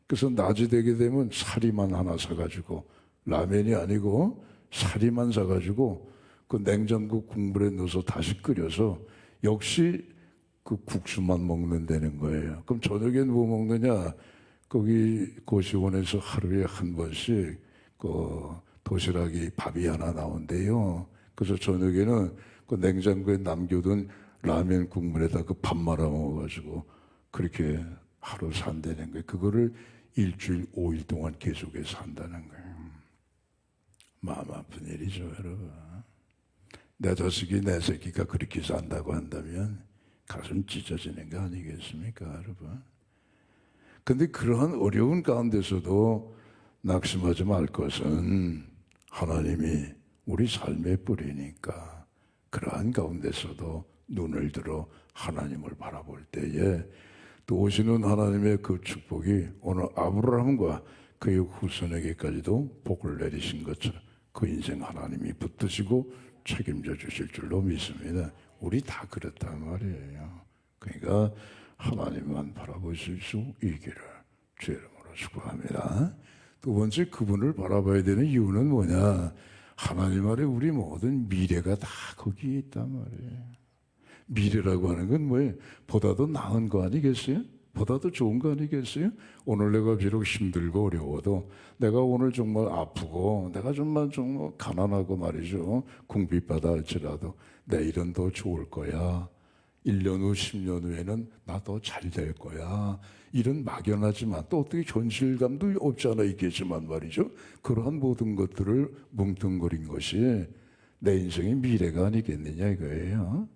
그래서 낮이 되게 되면 사리만 하나 사가지고, 라면이 아니고 사리만 사가지고 그 냉장고 국물에 넣어서 다시 끓여서 역시 그 국수만 먹는다는 거예요. 그럼 저녁엔 뭐 먹느냐? 거기 고시원에서 하루에 한 번씩 그 도시락이 밥이 하나 나온대요. 그래서 저녁에는 그 냉장고에 남겨둔 라면 국물에다 그 밥 말아 먹어가지고 그렇게 하루 산다는 거예요. 그거를 일주일 5일 동안 계속해서 산다는 거예요. 마음 아픈 일이죠, 여러분. 내 자식이 내 새끼가 그렇게 산다고 한다면 가슴 찢어지는 거 아니겠습니까, 여러분? 근데 그러한 어려운 가운데서도 낙심하지 말 것은 하나님이 우리 삶의 뿌리니까 그러한 가운데서도 눈을 들어 하나님을 바라볼 때에 또 오시는 하나님의 그 축복이 오늘 아브라함과 그의 후손에게까지도 복을 내리신 것처럼 그 인생 하나님이 붙드시고 책임져 주실 줄로 믿습니다. 우리 다 그렇단 말이에요. 그러니까 하나님만 바라보실 수 있기를 주의 이름으로 축복합니다. 두 번째, 그분을 바라봐야 되는 이유는 뭐냐? 하나님 아래 우리 모든 미래가 다 거기에 있단 말이에요. 미래라고 하는 건 뭐예요? 보다도 나은 거 아니겠어요? 보다도 좋은 거 아니겠어요? 오늘 내가 비록 힘들고 어려워도 내가 오늘 정말 아프고 내가 정말 가난하고 말이죠. 궁핍받아 할지라도 내일은 더 좋을 거야. 1년 후, 10년 후에는 나 더 잘 될 거야. 이런 막연하지만 또 어떻게 현실감도 없지 않아 있겠지만 말이죠. 그러한 모든 것들을 뭉뚱그린 것이 내 인생의 미래가 아니겠느냐 이거예요.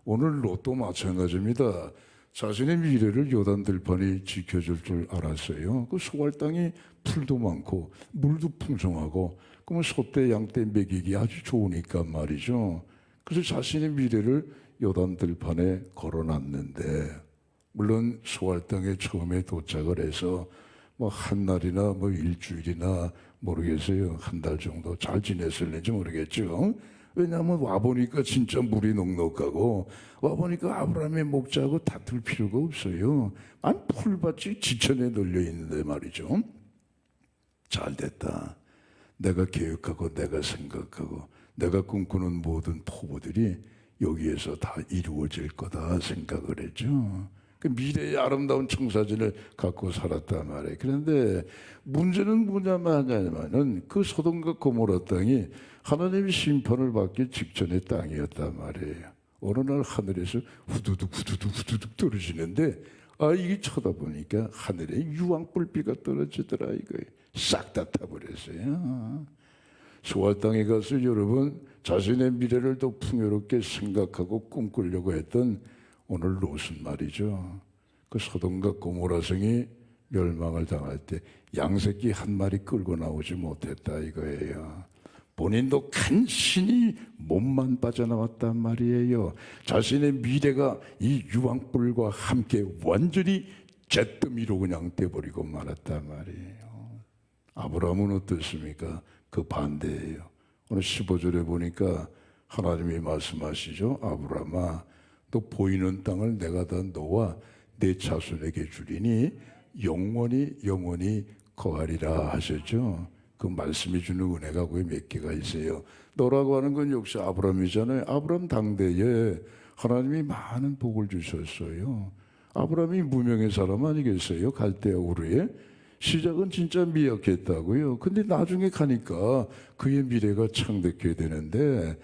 오늘 로또 마찬가지입니다. 자신의 미래를 요단 들판이 지켜줄 줄 알았어요. 그 소갈 땅이 풀도 많고 물도 풍성하고 그러면 소떼 양떼 먹이기 아주 좋으니까 말이죠. 그래서 자신의 미래를 요단 들판에 걸어놨는데 물론 소갈 땅에 처음에 도착을 해서 뭐 한 날이나 뭐 일주일이나 모르겠어요. 한 달 정도 잘 지냈을는지 모르겠죠. 왜냐하면 와보니까 진짜 물이 넉넉하고 와보니까 아브라함의 목자하고 다툴 필요가 없어요. 아니 풀밭이 지천에 널려 있는데 말이죠. 잘 됐다. 내가 계획하고 내가 생각하고 내가 꿈꾸는 모든 포부들이 여기에서 다 이루어질 거다 생각을 했죠. 그 미래의 아름다운 청사진을 갖고 살았단 말이에요. 그런데 문제는 뭐냐면은 그 소돔과 고모라 땅이 하나님의 심판을 받기 직전의 땅이었단 말이에요. 어느 날 하늘에서 후두둑 떨어지는데 이게 쳐다보니까 하늘에 유황불비가 떨어지더라 이거예요. 싹 다 타버렸어요. 소알 땅에 가서 여러분 자신의 미래를 더 풍요롭게 생각하고 꿈꾸려고 했던 오늘 롯은 말이죠. 그 소돔과 고모라 성이 멸망을 당할 때 양새끼 한 마리 끌고 나오지 못했다 이거예요. 본인도 간신히 몸만 빠져나왔단 말이에요. 자신의 미래가 이 유황불과 함께 완전히 잿더미로 그냥 돼버리고 말았단 말이에요. 아브라함은 어떻습니까? 그 반대예요. 오늘 15절에 보니까 하나님이 말씀하시죠. 아브라함아 또 보이는 땅을 내가 다 너와 내 자손에게 주리니 영원히 거하리라 하셨죠. 그 말씀이 주는 은혜가 거의 몇 개가 있어요. 너라고 하는 건 역시 아브라함이잖아요. 아브라함 당대에 하나님이 많은 복을 주셨어요. 아브라함이 무명의 사람 아니겠어요? 갈대아 우르에 시작은 진짜 미약했다고요. 근데 나중에 가니까 그의 미래가 창백해야 되는데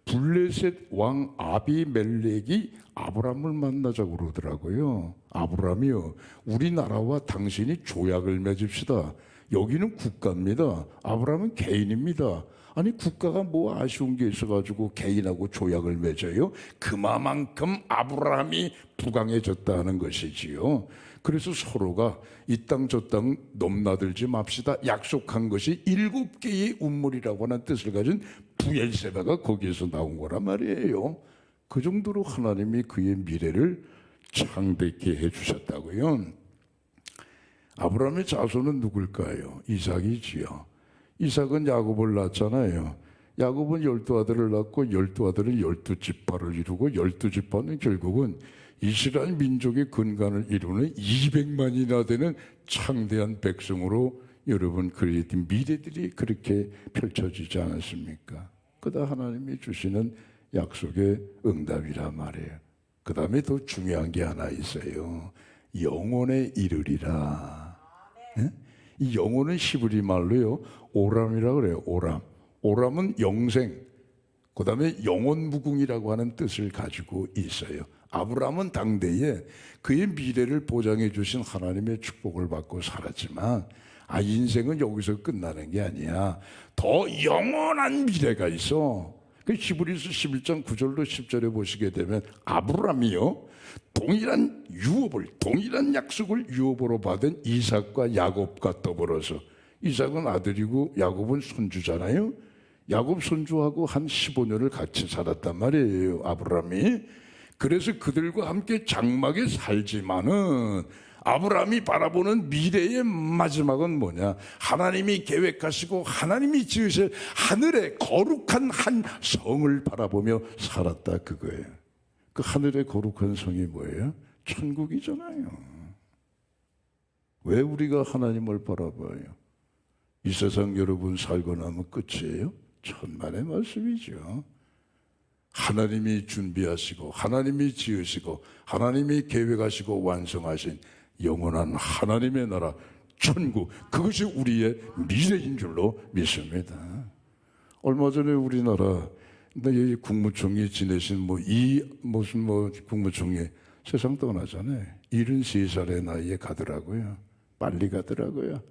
블레셋 왕 아비멜렉이 아브라함을 만나자고 그러더라고요. 아브라함이요, 우리나라와 당신이 조약을 맺읍시다. 여기는 국가입니다. 아브라함은 개인입니다. 아니 국가가 뭐 아쉬운 게 있어가지고 개인하고 조약을 맺어요? 그만큼 아브라함이 부강해졌다는 것이지요. 그래서 서로가 이 땅 저 땅 넘나들지 맙시다 약속한 것이 7개의 운물이라고 하는 뜻을 가진 부엘세바가 거기에서 나온 거란 말이에요. 그 정도로 하나님이 그의 미래를 창대케 해주셨다고요. 아브라함의 자손은 누굴까요? 이삭이지요. 이삭은 야곱을 낳았잖아요. 야곱은 12아들을 낳고 12아들은 12지파를 이루고 12지파는 결국은 이스라엘 민족의 근간을 이루는 200만이나 되는 창대한 백성으로 여러분 그의 미래들이 그렇게 펼쳐지지 않았습니까? 그다 하나님이 주시는 약속의 응답이라 말이에요. 그 다음에 더 중요한 게 하나 있어요. 영원에 이르리라. 예? 이 영혼은 히브리 말로요 오람이라고 그래요. 오람은 영생, 그 다음에 영원무궁이라고 하는 뜻을 가지고 있어요. 아브라함은 당대에 그의 미래를 보장해 주신 하나님의 축복을 받고 살았지만 인생은 여기서 끝나는 게 아니야. 더 영원한 미래가 있어. 그 히브리서 11장 9절로 10절에 보시게 되면 아브라함이요 동일한 유업을, 동일한 약속을 유업으로 받은 이삭과 야곱과 더불어서, 이삭은 아들이고 야곱은 손주잖아요. 야곱 손주하고 한 15년을 같이 살았단 말이에요, 아브라함이. 그래서 그들과 함께 장막에 살지만은 아브라함이 바라보는 미래의 마지막은 뭐냐? 하나님이 계획하시고 하나님이 지으실 하늘의 거룩한 한 성을 바라보며 살았다, 그거예요. 그 하늘의 거룩한 성이 뭐예요? 천국이잖아요. 왜 우리가 하나님을 바라봐요? 이 세상 여러분 살고 나면 끝이에요? 천만의 말씀이죠. 하나님이 준비하시고 하나님이 지으시고 하나님이 계획하시고 완성하신 영원한 하나님의 나라 천국, 그것이 우리의 미래인 줄로 믿습니다. 얼마 전에 우리나라 국무총리 지내신 무슨 국무총리 세상 떠나잖아요. 73살의 나이에 가더라고요. 빨리 가더라고요.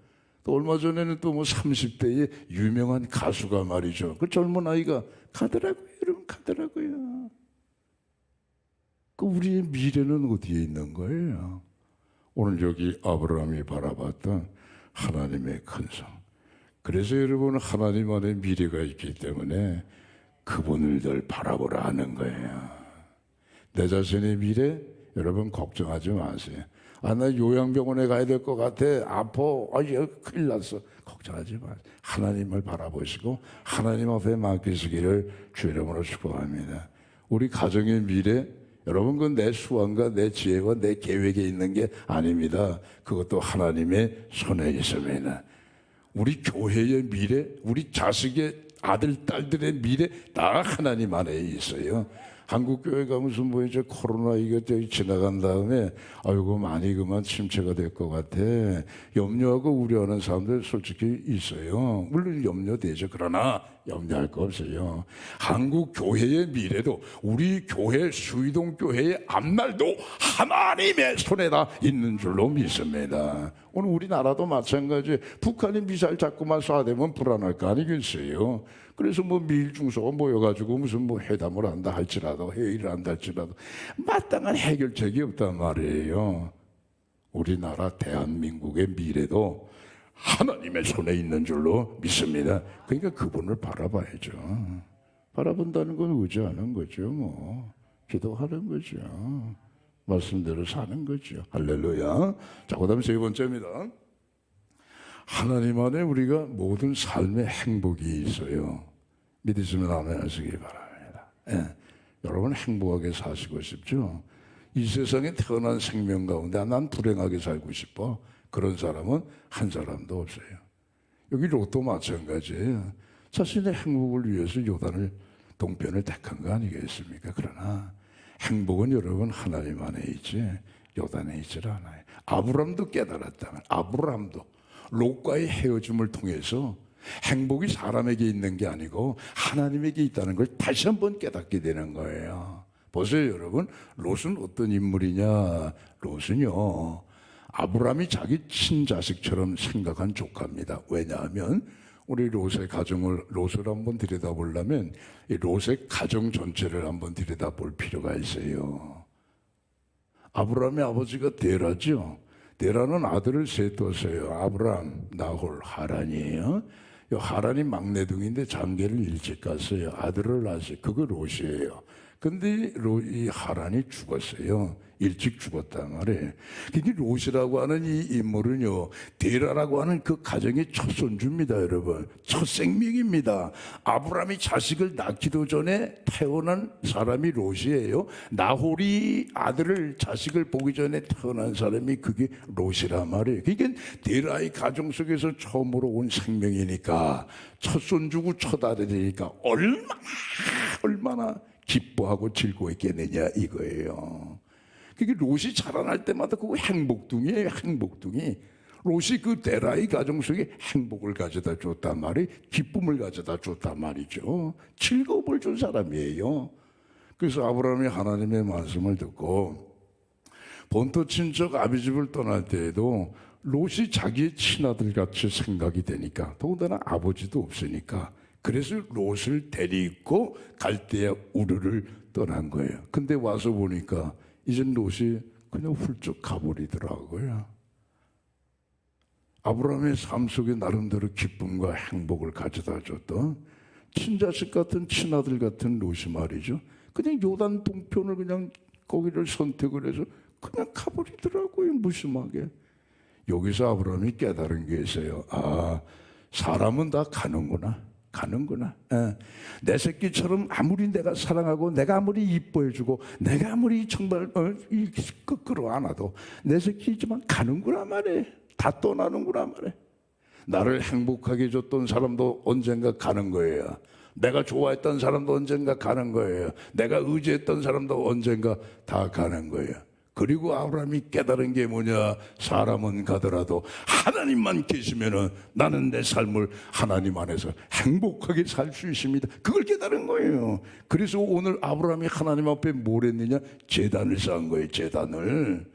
또 얼마 전에는 또 30대의 유명한 가수가 말이죠. 그 젊은 아이가 가더라고요. 여러분, 가더라고요. 그 우리의 미래는 어디에 있는 거예요? 오늘 여기 아브라함이 바라봤던 하나님의 큰 성. 그래서 여러분, 하나님 안에 미래가 있기 때문에 그분을 늘 바라보라 하는 거예요. 내 자신의 미래 여러분 걱정하지 마세요. 나 요양병원에 가야 될 것 같아, 아파, 큰일 났어, 걱정하지 마세요. 하나님을 바라보시고 하나님 앞에 맡기시기를 주 이름으로 축복합니다. 우리 가정의 미래 여러분, 그건 내 수완과 내 지혜와 내 계획에 있는 게 아닙니다. 그것도 하나님의 손에 있습니다. 우리 교회의 미래, 우리 자식의 아들, 딸들의 미래 다 하나님 안에 있어요. 한국 교회 가면서 이제 코로나 이게 지나간 다음에 아이고 많이 그만 침체가 될 것 같아, 염려하고 우려하는 사람들 솔직히 있어요. 물론 염려되죠. 그러나 염려할 거 없어요. 한국 교회의 미래도, 우리 교회 수의동 교회의 앞날도 하나님의 손에다 있는 줄로 믿습니다. 오늘 우리나라도 마찬가지. 북한이 미사일 자꾸만 쏴대면 불안할 거 아니겠어요. 그래서 미일 중소가 모여가지고 무슨 회담을 한다 할지라도, 회의를 한다 할지라도 마땅한 해결책이 없단 말이에요. 우리나라 대한민국의 미래도 하나님의 손에 있는 줄로 믿습니다. 그러니까 그분을 바라봐야죠. 바라본다는 건 의지하는 거죠. 기도하는 거죠. 말씀대로 사는 거죠. 할렐루야. 자, 그 다음 세 번째입니다. 하나님 안에 우리가 모든 삶의 행복이 있어요. 믿으시면 아멘 하시기 바랍니다. 여러분 행복하게 사시고 싶죠? 이 세상에 태어난 생명 가운데 난 불행하게 살고 싶어, 그런 사람은 한 사람도 없어요. 여기 로또 마찬가지예요. 자신의 행복을 위해서 요단을 동편을 택한 거 아니겠습니까? 그러나 행복은 여러분 하나님 안에 있지 요단에 있질 않아요. 아브람도 깨달았다면, 아브람도 롯과의 헤어짐을 통해서 행복이 사람에게 있는 게 아니고 하나님에게 있다는 걸 다시 한번 깨닫게 되는 거예요. 보세요 여러분, 롯은 어떤 인물이냐? 롯은요 아브람이 자기 친자식처럼 생각한 조카입니다. 왜냐하면 우리 롯의 가정을 롯을 한번 들여다보려면 이 롯의 가정 전체를 한번 들여다볼 필요가 있어요. 아브라함의 아버지가 데라죠. 데라는 아들을 셋 뒀어요. 아브람, 나홀, 하란이에요. 이 하란이 막내둥인데 장계를 일찍 갔어요. 아들을 낳았어요. 그거 롯이에요. 근데 이 하란이 죽었어요. 일찍 죽었단 말이에요. 근데 롯이라고 하는 이 인물은요, 데라라고 하는 그 가정의 첫 손주입니다, 여러분. 첫 생명입니다. 아브라함이 자식을 낳기도 전에 태어난 사람이 롯이에요. 나홀이 아들을 자식을 보기 전에 태어난 사람이 그게 롯이란 말이에요. 그러니까 데라의 가정 속에서 처음으로 온 생명이니까, 첫 손주고 첫 아들이니까 얼마나 기뻐하고 즐거웠겠느냐 이거예요. 그게 롯이 자라날 때마다 그거 행복둥이에요. 행복둥이. 롯이 그 데라의 가정 속에 행복을 가져다 줬단 말이, 기쁨을 가져다 줬단 말이죠. 즐거움을 준 사람이에요. 그래서 아브라함이 하나님의 말씀을 듣고 본토 친척 아비집을 떠날 때에도 롯이 자기의 친아들 같이 생각이 되니까, 더군다나 아버지도 없으니까, 그래서 롯을 데리고 갈대아 우르를 떠난 거예요. 근데 와서 보니까 이제 롯이 그냥 훌쩍 가버리더라고요. 아브라함의 삶 속에 나름대로 기쁨과 행복을 가져다 줬던 친자식 같은 친아들 같은 롯이 말이죠. 그냥 요단 동편을 그냥 거기를 선택을 해서 그냥 가버리더라고요. 무심하게. 여기서 아브라함이 깨달은 게 있어요. 아, 사람은 다 가는구나. 내 새끼처럼 아무리 내가 사랑하고 내가 아무리 이뻐해주고 내가 아무리 정말 끄끄러 안아도 내 새끼지만 가는구나 말해. 다 떠나는구나 말해. 나를 행복하게 해줬던 사람도 언젠가 가는 거예요. 내가 좋아했던 사람도 언젠가 가는 거예요. 내가 의지했던 사람도 언젠가 다 가는 거예요. 그리고 아브라함이 깨달은 게 뭐냐? 사람은 가더라도 하나님만 계시면은 나는 내 삶을 하나님 안에서 행복하게 살 수 있습니다. 그걸 깨달은 거예요. 그래서 오늘 아브라함이 하나님 앞에 뭘 했느냐? 제단을 쌓은 거예요. 제단을.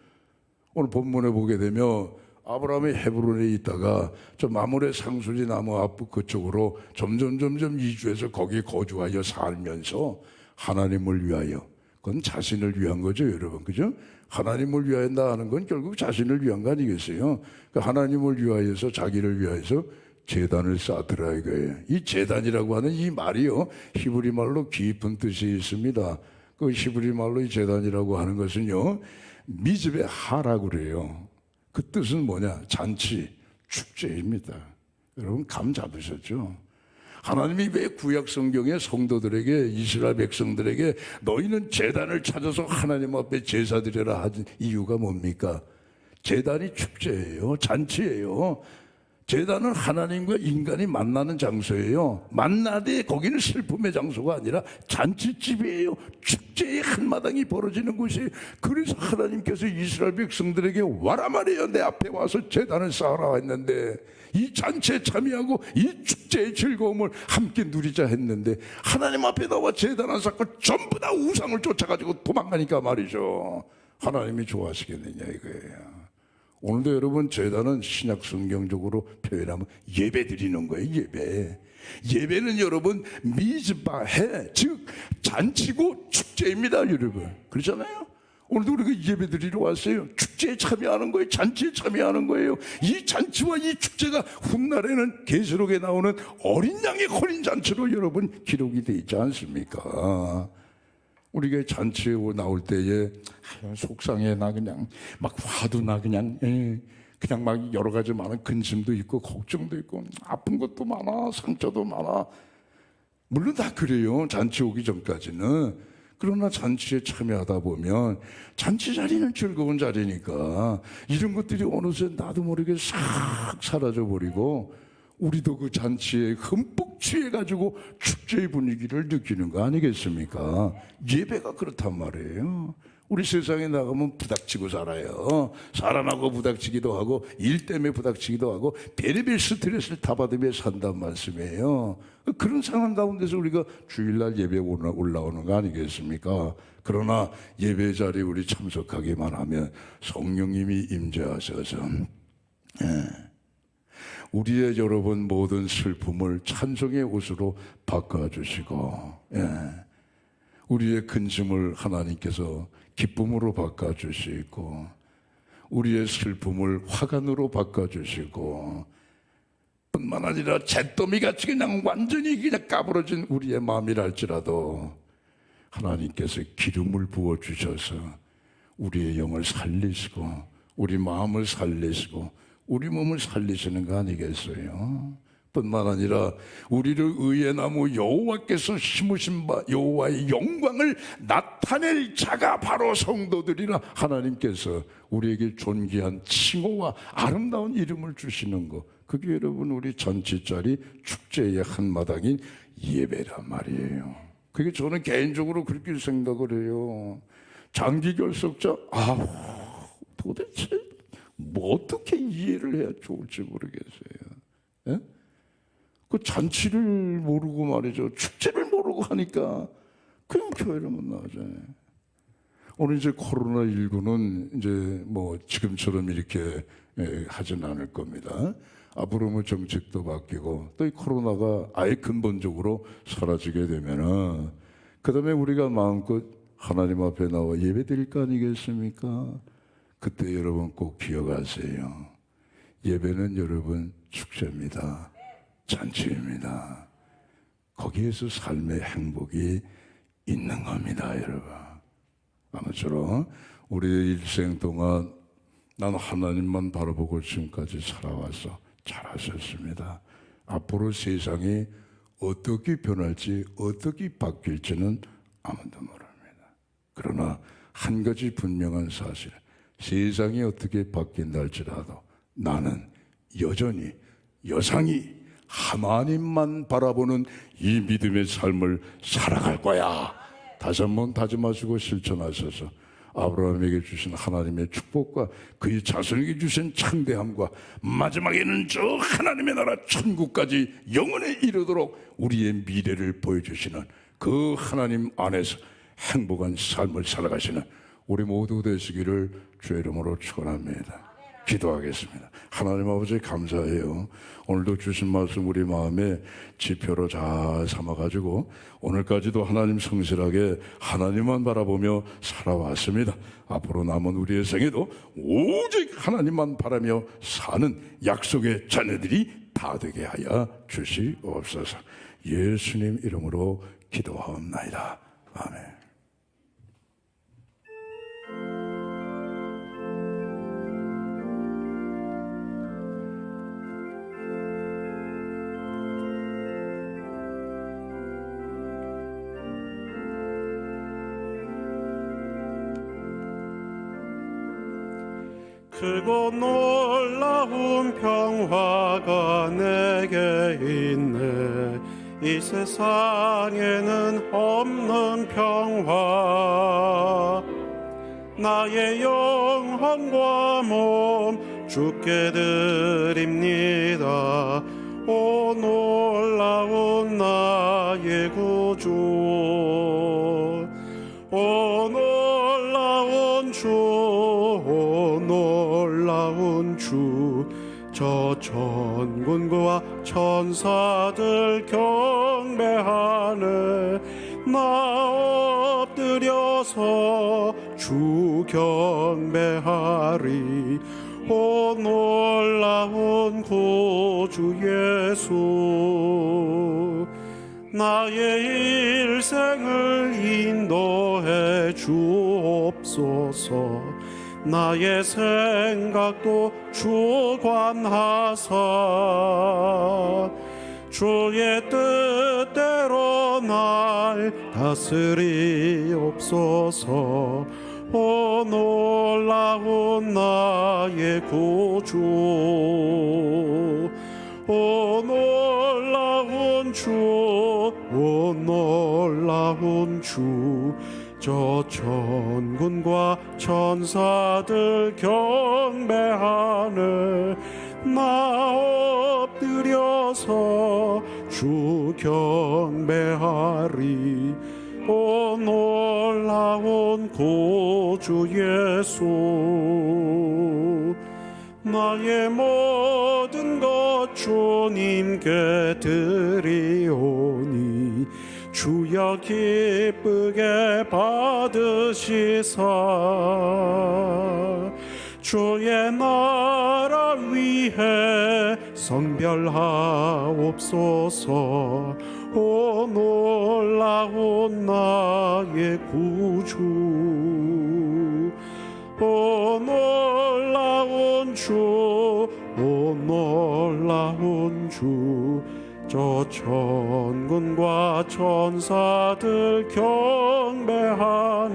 오늘 본문에 보게 되면 아브라함이 헤브론에 있다가 저 마므레 상수리 나무 앞 그쪽으로 점점 이주해서 거기에 거주하여 살면서 하나님을 위하여, 그건 자신을 위한 거죠, 여러분. 그죠? 하나님을 위하여 하는 건 결국 자신을 위한 거 아니겠어요? 그러니까 하나님을 위하여서, 자기를 위하여서 제단을 쌓더라 이거예요. 이 제단이라고 하는 이 말이요, 히브리 말로 깊은 뜻이 있습니다. 그 히브리 말로 이 제단이라고 하는 것은요, 미즈베 하라고 그래요. 그 뜻은 뭐냐? 잔치, 축제입니다. 여러분 감 잡으셨죠? 하나님이 왜 구약 성경의 성도들에게, 이스라엘 백성들에게 너희는 제단을 찾아서 하나님 앞에 제사 드려라 하는 이유가 뭡니까? 제단이 축제예요. 잔치예요. 제단은 하나님과 인간이 만나는 장소예요. 만나되 거기는 슬픔의 장소가 아니라 잔치집이에요. 축제의 한마당이 벌어지는 곳이에요. 그래서 하나님께서 이스라엘 백성들에게 와라 말이에요. 내 앞에 와서 제단을 쌓아라 했는데, 이 잔치에 참여하고 이 축제의 즐거움을 함께 누리자 했는데, 하나님 앞에 나와 제단을 쌓고 전부 다 우상을 쫓아가지고 도망가니까 말이죠. 하나님이 좋아하시겠느냐 이거예요. 오늘도 여러분 제단은 신약 성경적으로 표현하면 예배 드리는 거예요. 예배는 여러분 미즈바해, 즉 잔치고 축제입니다, 여러분. 그렇잖아요. 오늘도 우리가 예배 드리러 왔어요. 축제에 참여하는 거예요. 잔치에 참여하는 거예요. 이 잔치와 이 축제가 훗날에는 계시록에 나오는 어린 양의 혼인 잔치로 여러분 기록이 돼 있지 않습니까? 우리가 잔치에 나올 때에 속상해, 나 그냥 막 화도 나 그냥 막 여러 가지 많은 근심도 있고 걱정도 있고 아픈 것도 많아, 상처도 많아. 물론 다 그래요. 잔치 오기 전까지는. 그러나 잔치에 참여하다 보면 잔치 자리는 즐거운 자리니까 이런 것들이 어느새 나도 모르게 싹 사라져버리고 우리도 그 잔치에 흠뻑 취해가지고 축제의 분위기를 느끼는 거 아니겠습니까? 예배가 그렇단 말이에요. 우리 세상에 나가면 부닥치고 살아요. 사람하고 부닥치기도 하고 일 때문에 부닥치기도 하고 별의별 스트레스를 다 받으며 산단 말씀이에요. 그런 상황 가운데서 우리가 주일날 예배 올라오는 거 아니겠습니까? 그러나 예배 자리에 우리 참석하기만 하면 성령님이 임재하셔서 우리의 여러분 모든 슬픔을 찬송의 옷으로 바꿔주시고, 우리의 근심을 하나님께서 기쁨으로 바꿔주시고, 우리의 슬픔을 화관으로 바꿔주시고, 뿐만 아니라 잿더미같이 그냥 완전히 그냥 까부러진 우리의 마음이랄지라도 하나님께서 기름을 부어주셔서 우리의 영을 살리시고 우리 마음을 살리시고 우리 몸을 살리시는 거 아니겠어요? 뿐만 아니라 우리를 의의 나무 여호와께서 심으신 바 여호와의 영광을 나타낼 자가 바로 성도들이라 하나님께서 우리에게 존귀한 칭호와 아름다운 이름을 주시는 거, 그게 여러분 우리 잔치자리 축제의 한마당인 예배란 말이에요. 그게 저는 개인적으로 그렇게 생각을 해요. 장기 결석자, 도대체 뭐 어떻게 이해를 해야 좋을지 모르겠어요. 그 잔치를 모르고 말이죠, 축제를 모르고 하니까 그냥 교회로만 나오잖아요. 오늘 이제 코로나19는 이제 뭐 지금처럼 이렇게 하진 않을 겁니다. 앞으로 뭐 정책도 바뀌고 또 이 코로나가 아예 근본적으로 사라지게 되면은 그 다음에 우리가 마음껏 하나님 앞에 나와 예배 드릴 거 아니겠습니까? 그때 여러분 꼭 기억하세요. 예배는 여러분 축제입니다. 잔치입니다. 거기에서 삶의 행복이 있는 겁니다, 여러분. 아무쪼록 우리의 일생 동안 난 하나님만 바라보고 지금까지 살아와서 잘하셨습니다. 앞으로 세상이 어떻게 변할지 어떻게 바뀔지는 아무도 모릅니다. 그러나 한 가지 분명한 사실, 세상이 어떻게 바뀐다 할지라도 나는 여전히 여상히 하나님만 바라보는 이 믿음의 삶을 살아갈 거야. 다시 한번 다짐하시고 실천하셔서 아브라함에게 주신 하나님의 축복과 그의 자손에게 주신 창대함과 마지막에는 저 하나님의 나라 천국까지 영원에 이르도록 우리의 미래를 보여주시는 그 하나님 안에서 행복한 삶을 살아가시는 우리 모두 되시기를 주의 이름으로 축원합니다. 기도하겠습니다. 하나님 아버지 감사해요. 오늘도 주신 말씀 우리 마음에 지표로 잘 삼아가지고 오늘까지도 하나님 성실하게 하나님만 바라보며 살아왔습니다. 앞으로 남은 우리의 생에도 오직 하나님만 바라며 사는 약속의 자녀들이 다 되게 하여 주시옵소서. 예수님 이름으로 기도하옵나이다. 아멘. 크고 놀라운 평화가 내게 있네. 이 세상에는 없는 평화. 나의 영혼과 몸 주께 드립니다. 오 놀라운 나의 구주, 오 놀라운 주, 오 놀라운 주. 저 천군과 천사들 경배하네. 나 엎드려서 주 경배하리. 오 놀라운 구주 예수, 나의 일생을 인도해 주옵소서. 나의 생각도 주관하사 주의 뜻대로 날 다스리옵소서. 오 놀라운 나의 구주, 오 놀라운 주, 오 놀라운 주. 저 천군과 천사들 경배하네. 나 엎드려서 주 경배하리. 오 놀라운 구주 예수, 나의 모든 것 주님께 드리오니 주여 기쁘게 받으시사 주의 나라 위해 성별하옵소서. 오 놀라운 나의 구주, 오 놀라운 주, 오 놀라운 주. 저 천군과 천사들 경배하네.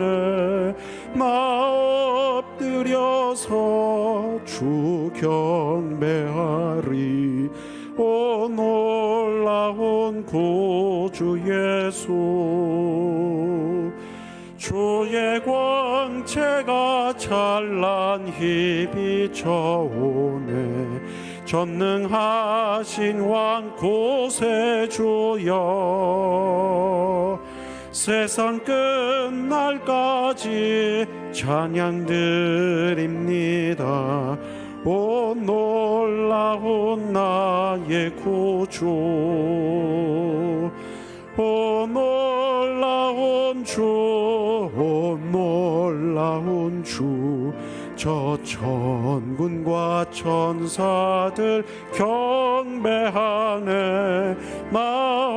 나 엎드려서 주 경배하리. 오 놀라운 구주 예수, 주의 광채가 찬란히 비춰오네. 전능하신 왕 구세주여, 세상 끝날까지 찬양 드립니다. 오 놀라운 나의 구주, 오 놀라운 주, 오 놀라운 주. 저 천군과 천사들 경배하네. 나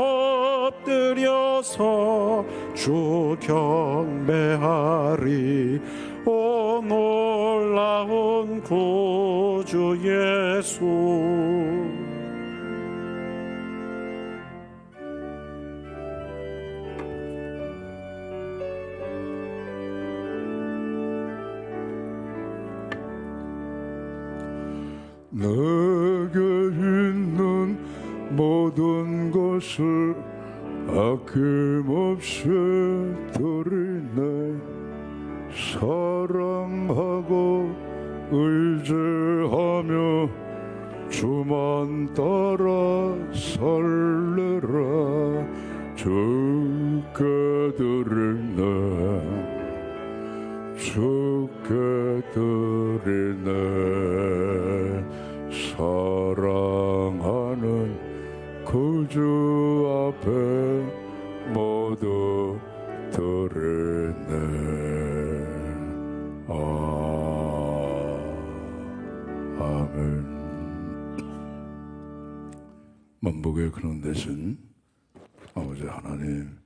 엎드려서 주 경배하리. 오 놀라운 구주 예수. 내게 있는 모든 것을 아낌없이 드리네. 사랑하고 의지하며 주만 따라 살래라. 주께 드리네, 주께 드리네. 사랑하는 구주 앞에 모두 드리네. 아멘. 만복의 그런 대신 아버지 하나님,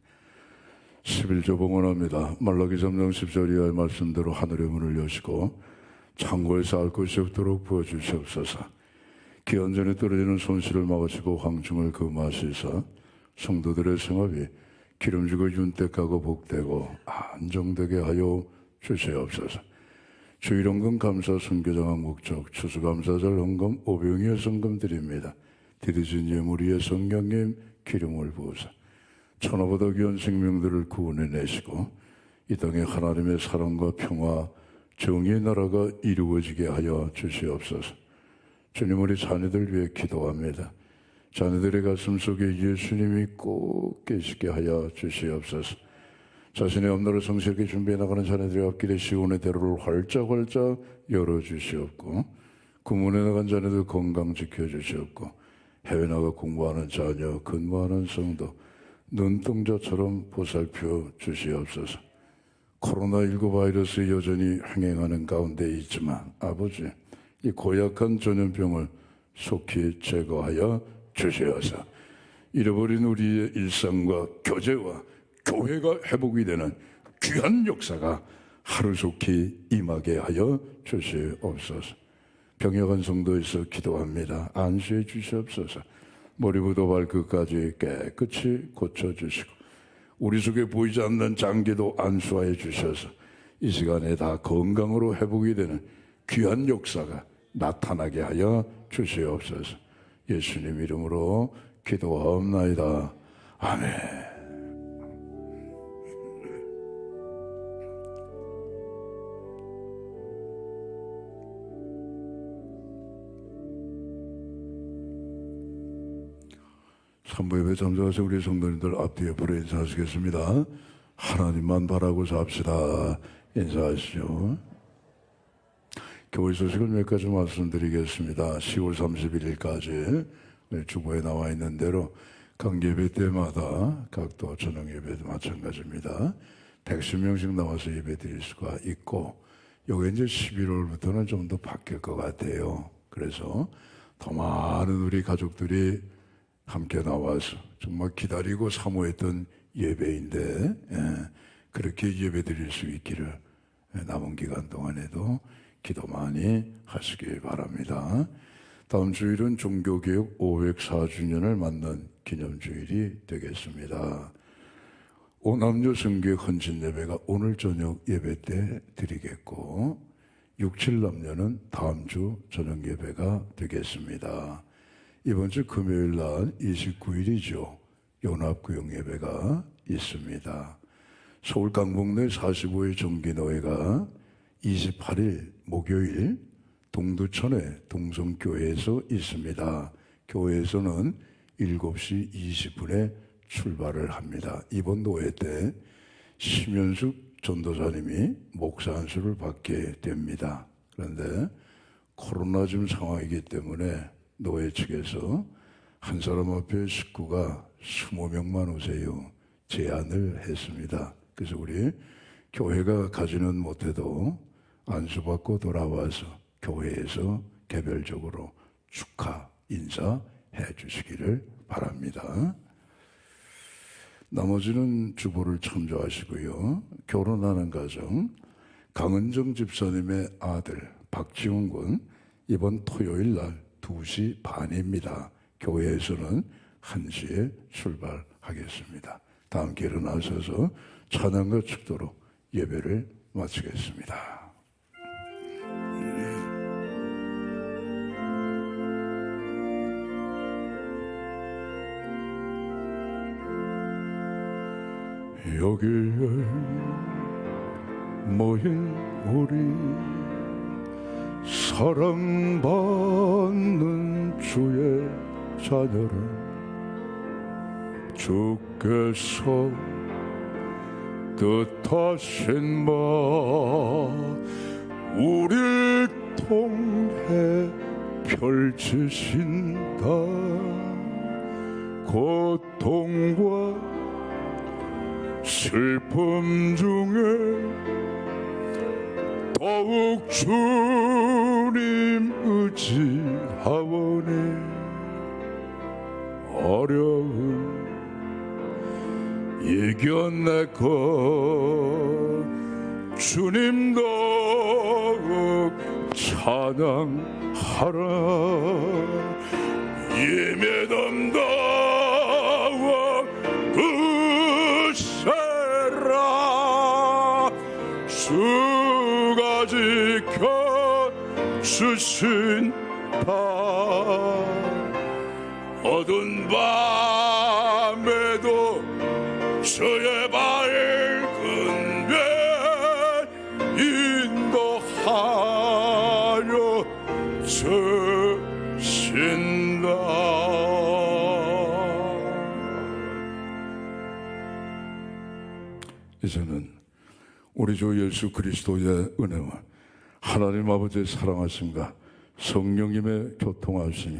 11조 봉헌합니다. 말라기 3장 10절 이하의 말씀대로 하늘의 문을 여시고 창고에서 알 것이 없도록 부어주시옵소서. 기한전에 떨어지는 손실을 막으시고 황충을 금하시사 성도들의 생업이 기름지고 윤택하고 복되고 안정되게 하여 주시옵소서. 주일헌금 감사 순교장학 목적 추수감사절 헌금 500여 성금 드립니다. 드리신 예물이의 성령님 기름을 부으사 천하보다 귀한 생명들을 구원해내시고 이 땅에 하나님의 사랑과 평화 정의의 나라가 이루어지게 하여 주시옵소서. 주님, 우리 자녀들 위해 기도합니다. 자녀들의 가슴 속에 예수님이 꼭 계시게 하여 주시옵소서. 자신의 업무를 성실하게 준비해 나가는 자녀들의 앞길에 시온의 대로를 활짝활짝 열어주시옵고, 구문에 나간 자녀들 건강 지켜주시옵고, 해외 나가 공부하는 자녀, 근무하는 성도 눈동자처럼 보살펴 주시옵소서. 코로나19 바이러스 여전히 행행하는 가운데 있지만 아버지, 이 고약한 전염병을 속히 제거하여 주시어서 잃어버린 우리의 일상과 교제와 교회가 회복이 되는 귀한 역사가 하루속히 임하게 하여 주시옵소서. 병역한 성도에서 기도합니다. 안수해 주시옵소서. 머리부터 발끝까지 깨끗이 고쳐주시고 우리 속에 보이지 않는 장기도 안수하여 주셔서 이 시간에 다 건강으로 회복이 되는 귀한 역사가 나타나게 하여 주시옵소서. 예수님 이름으로 기도하옵나이다. 아멘. 삼부 예배 참석하신 우리 성도님들 앞뒤에 불어 인사하시겠습니다. 하나님만 바라고 삽시다. 인사하시죠. 교회 소식을 몇 가지 말씀드리겠습니다. 10월 31일까지 주보에 나와 있는 대로 각 예배 때마다 각 또 저녁 예배도 마찬가지입니다. 110명씩 나와서 예배 드릴 수가 있고, 요게 이제 11월부터는 좀 더 바뀔 것 같아요. 그래서 더 많은 우리 가족들이 함께 나와서 정말 기다리고 사모했던 예배인데, 그렇게 예배 드릴 수 있기를 남은 기간 동안에도 기도 많이 하시길 바랍니다. 다음 주일은 종교개혁 504주년을 맞는 기념주일이 되겠습니다. 오남녀 성교회 헌신 예배가 오늘 저녁 예배 때 드리겠고, 6, 7남녀는 다음 주 저녁 예배가 되겠습니다. 이번 주 금요일 날 29일이죠. 연합구역 예배가 있습니다. 서울 강북내 45일 정기노회가 28일 목요일 동두천의 동성교회에서 있습니다. 교회에서는 7시 20분에 출발을 합니다. 이번 노회 때 심연숙 전도사님이 목사 안수를 받게 됩니다. 그런데 코로나 지금 상황이기 때문에 노회 측에서 한 사람 앞에 식구가 20명만 오세요 제안을 했습니다. 그래서 우리 교회가 가지는 못해도 안수받고 돌아와서 교회에서 개별적으로 축하 인사해 주시기를 바랍니다. 나머지는 주보를 참조하시고요. 결혼하는 가정 강은정 집사님의 아들 박지훈 군 이번 토요일 날 2시 반입니다. 교회에서는 1시에 출발하겠습니다. 다 함께 일어나셔서 찬양과 축도로 예배를 마치겠습니다. 여기에 모인 우리 사랑받는 주의 자녀를 주께서 뜻하신 바 우리를 통해 펼치신다. 고통과 슬픔 중에 더욱 주님 의지하오니 어려움 이겨내고 주님 더욱 찬양하라. 예배담다와 그세라 주가 지켜주신다. 어두운 밤에도 주의 밝은 빛 인도하여 주신다. 이제는 우리 주 예수 그리스도의 은혜와 하나님 아버지의 사랑하심과 성령님의 교통하심이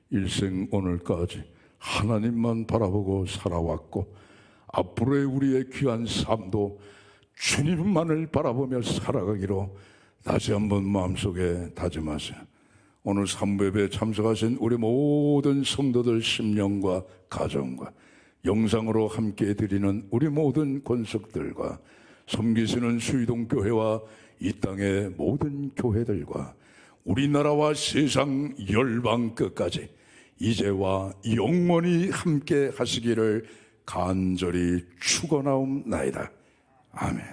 일생 오늘까지 하나님만 바라보고 살아왔고 앞으로의 우리의 귀한 삶도 주님만을 바라보며 살아가기로 다시 한번 마음속에 다짐하세요. 오늘 3부 예배에 참석하신 우리 모든 성도들 심령과 가정과 영상으로 함께 드리는 우리 모든 권속들과 섬기시는 수의동교회와 이 땅의 모든 교회들과 우리나라와 세상 열방 끝까지 이제와 영원히 함께 하시기를 간절히 축원하옵나이다. 아멘.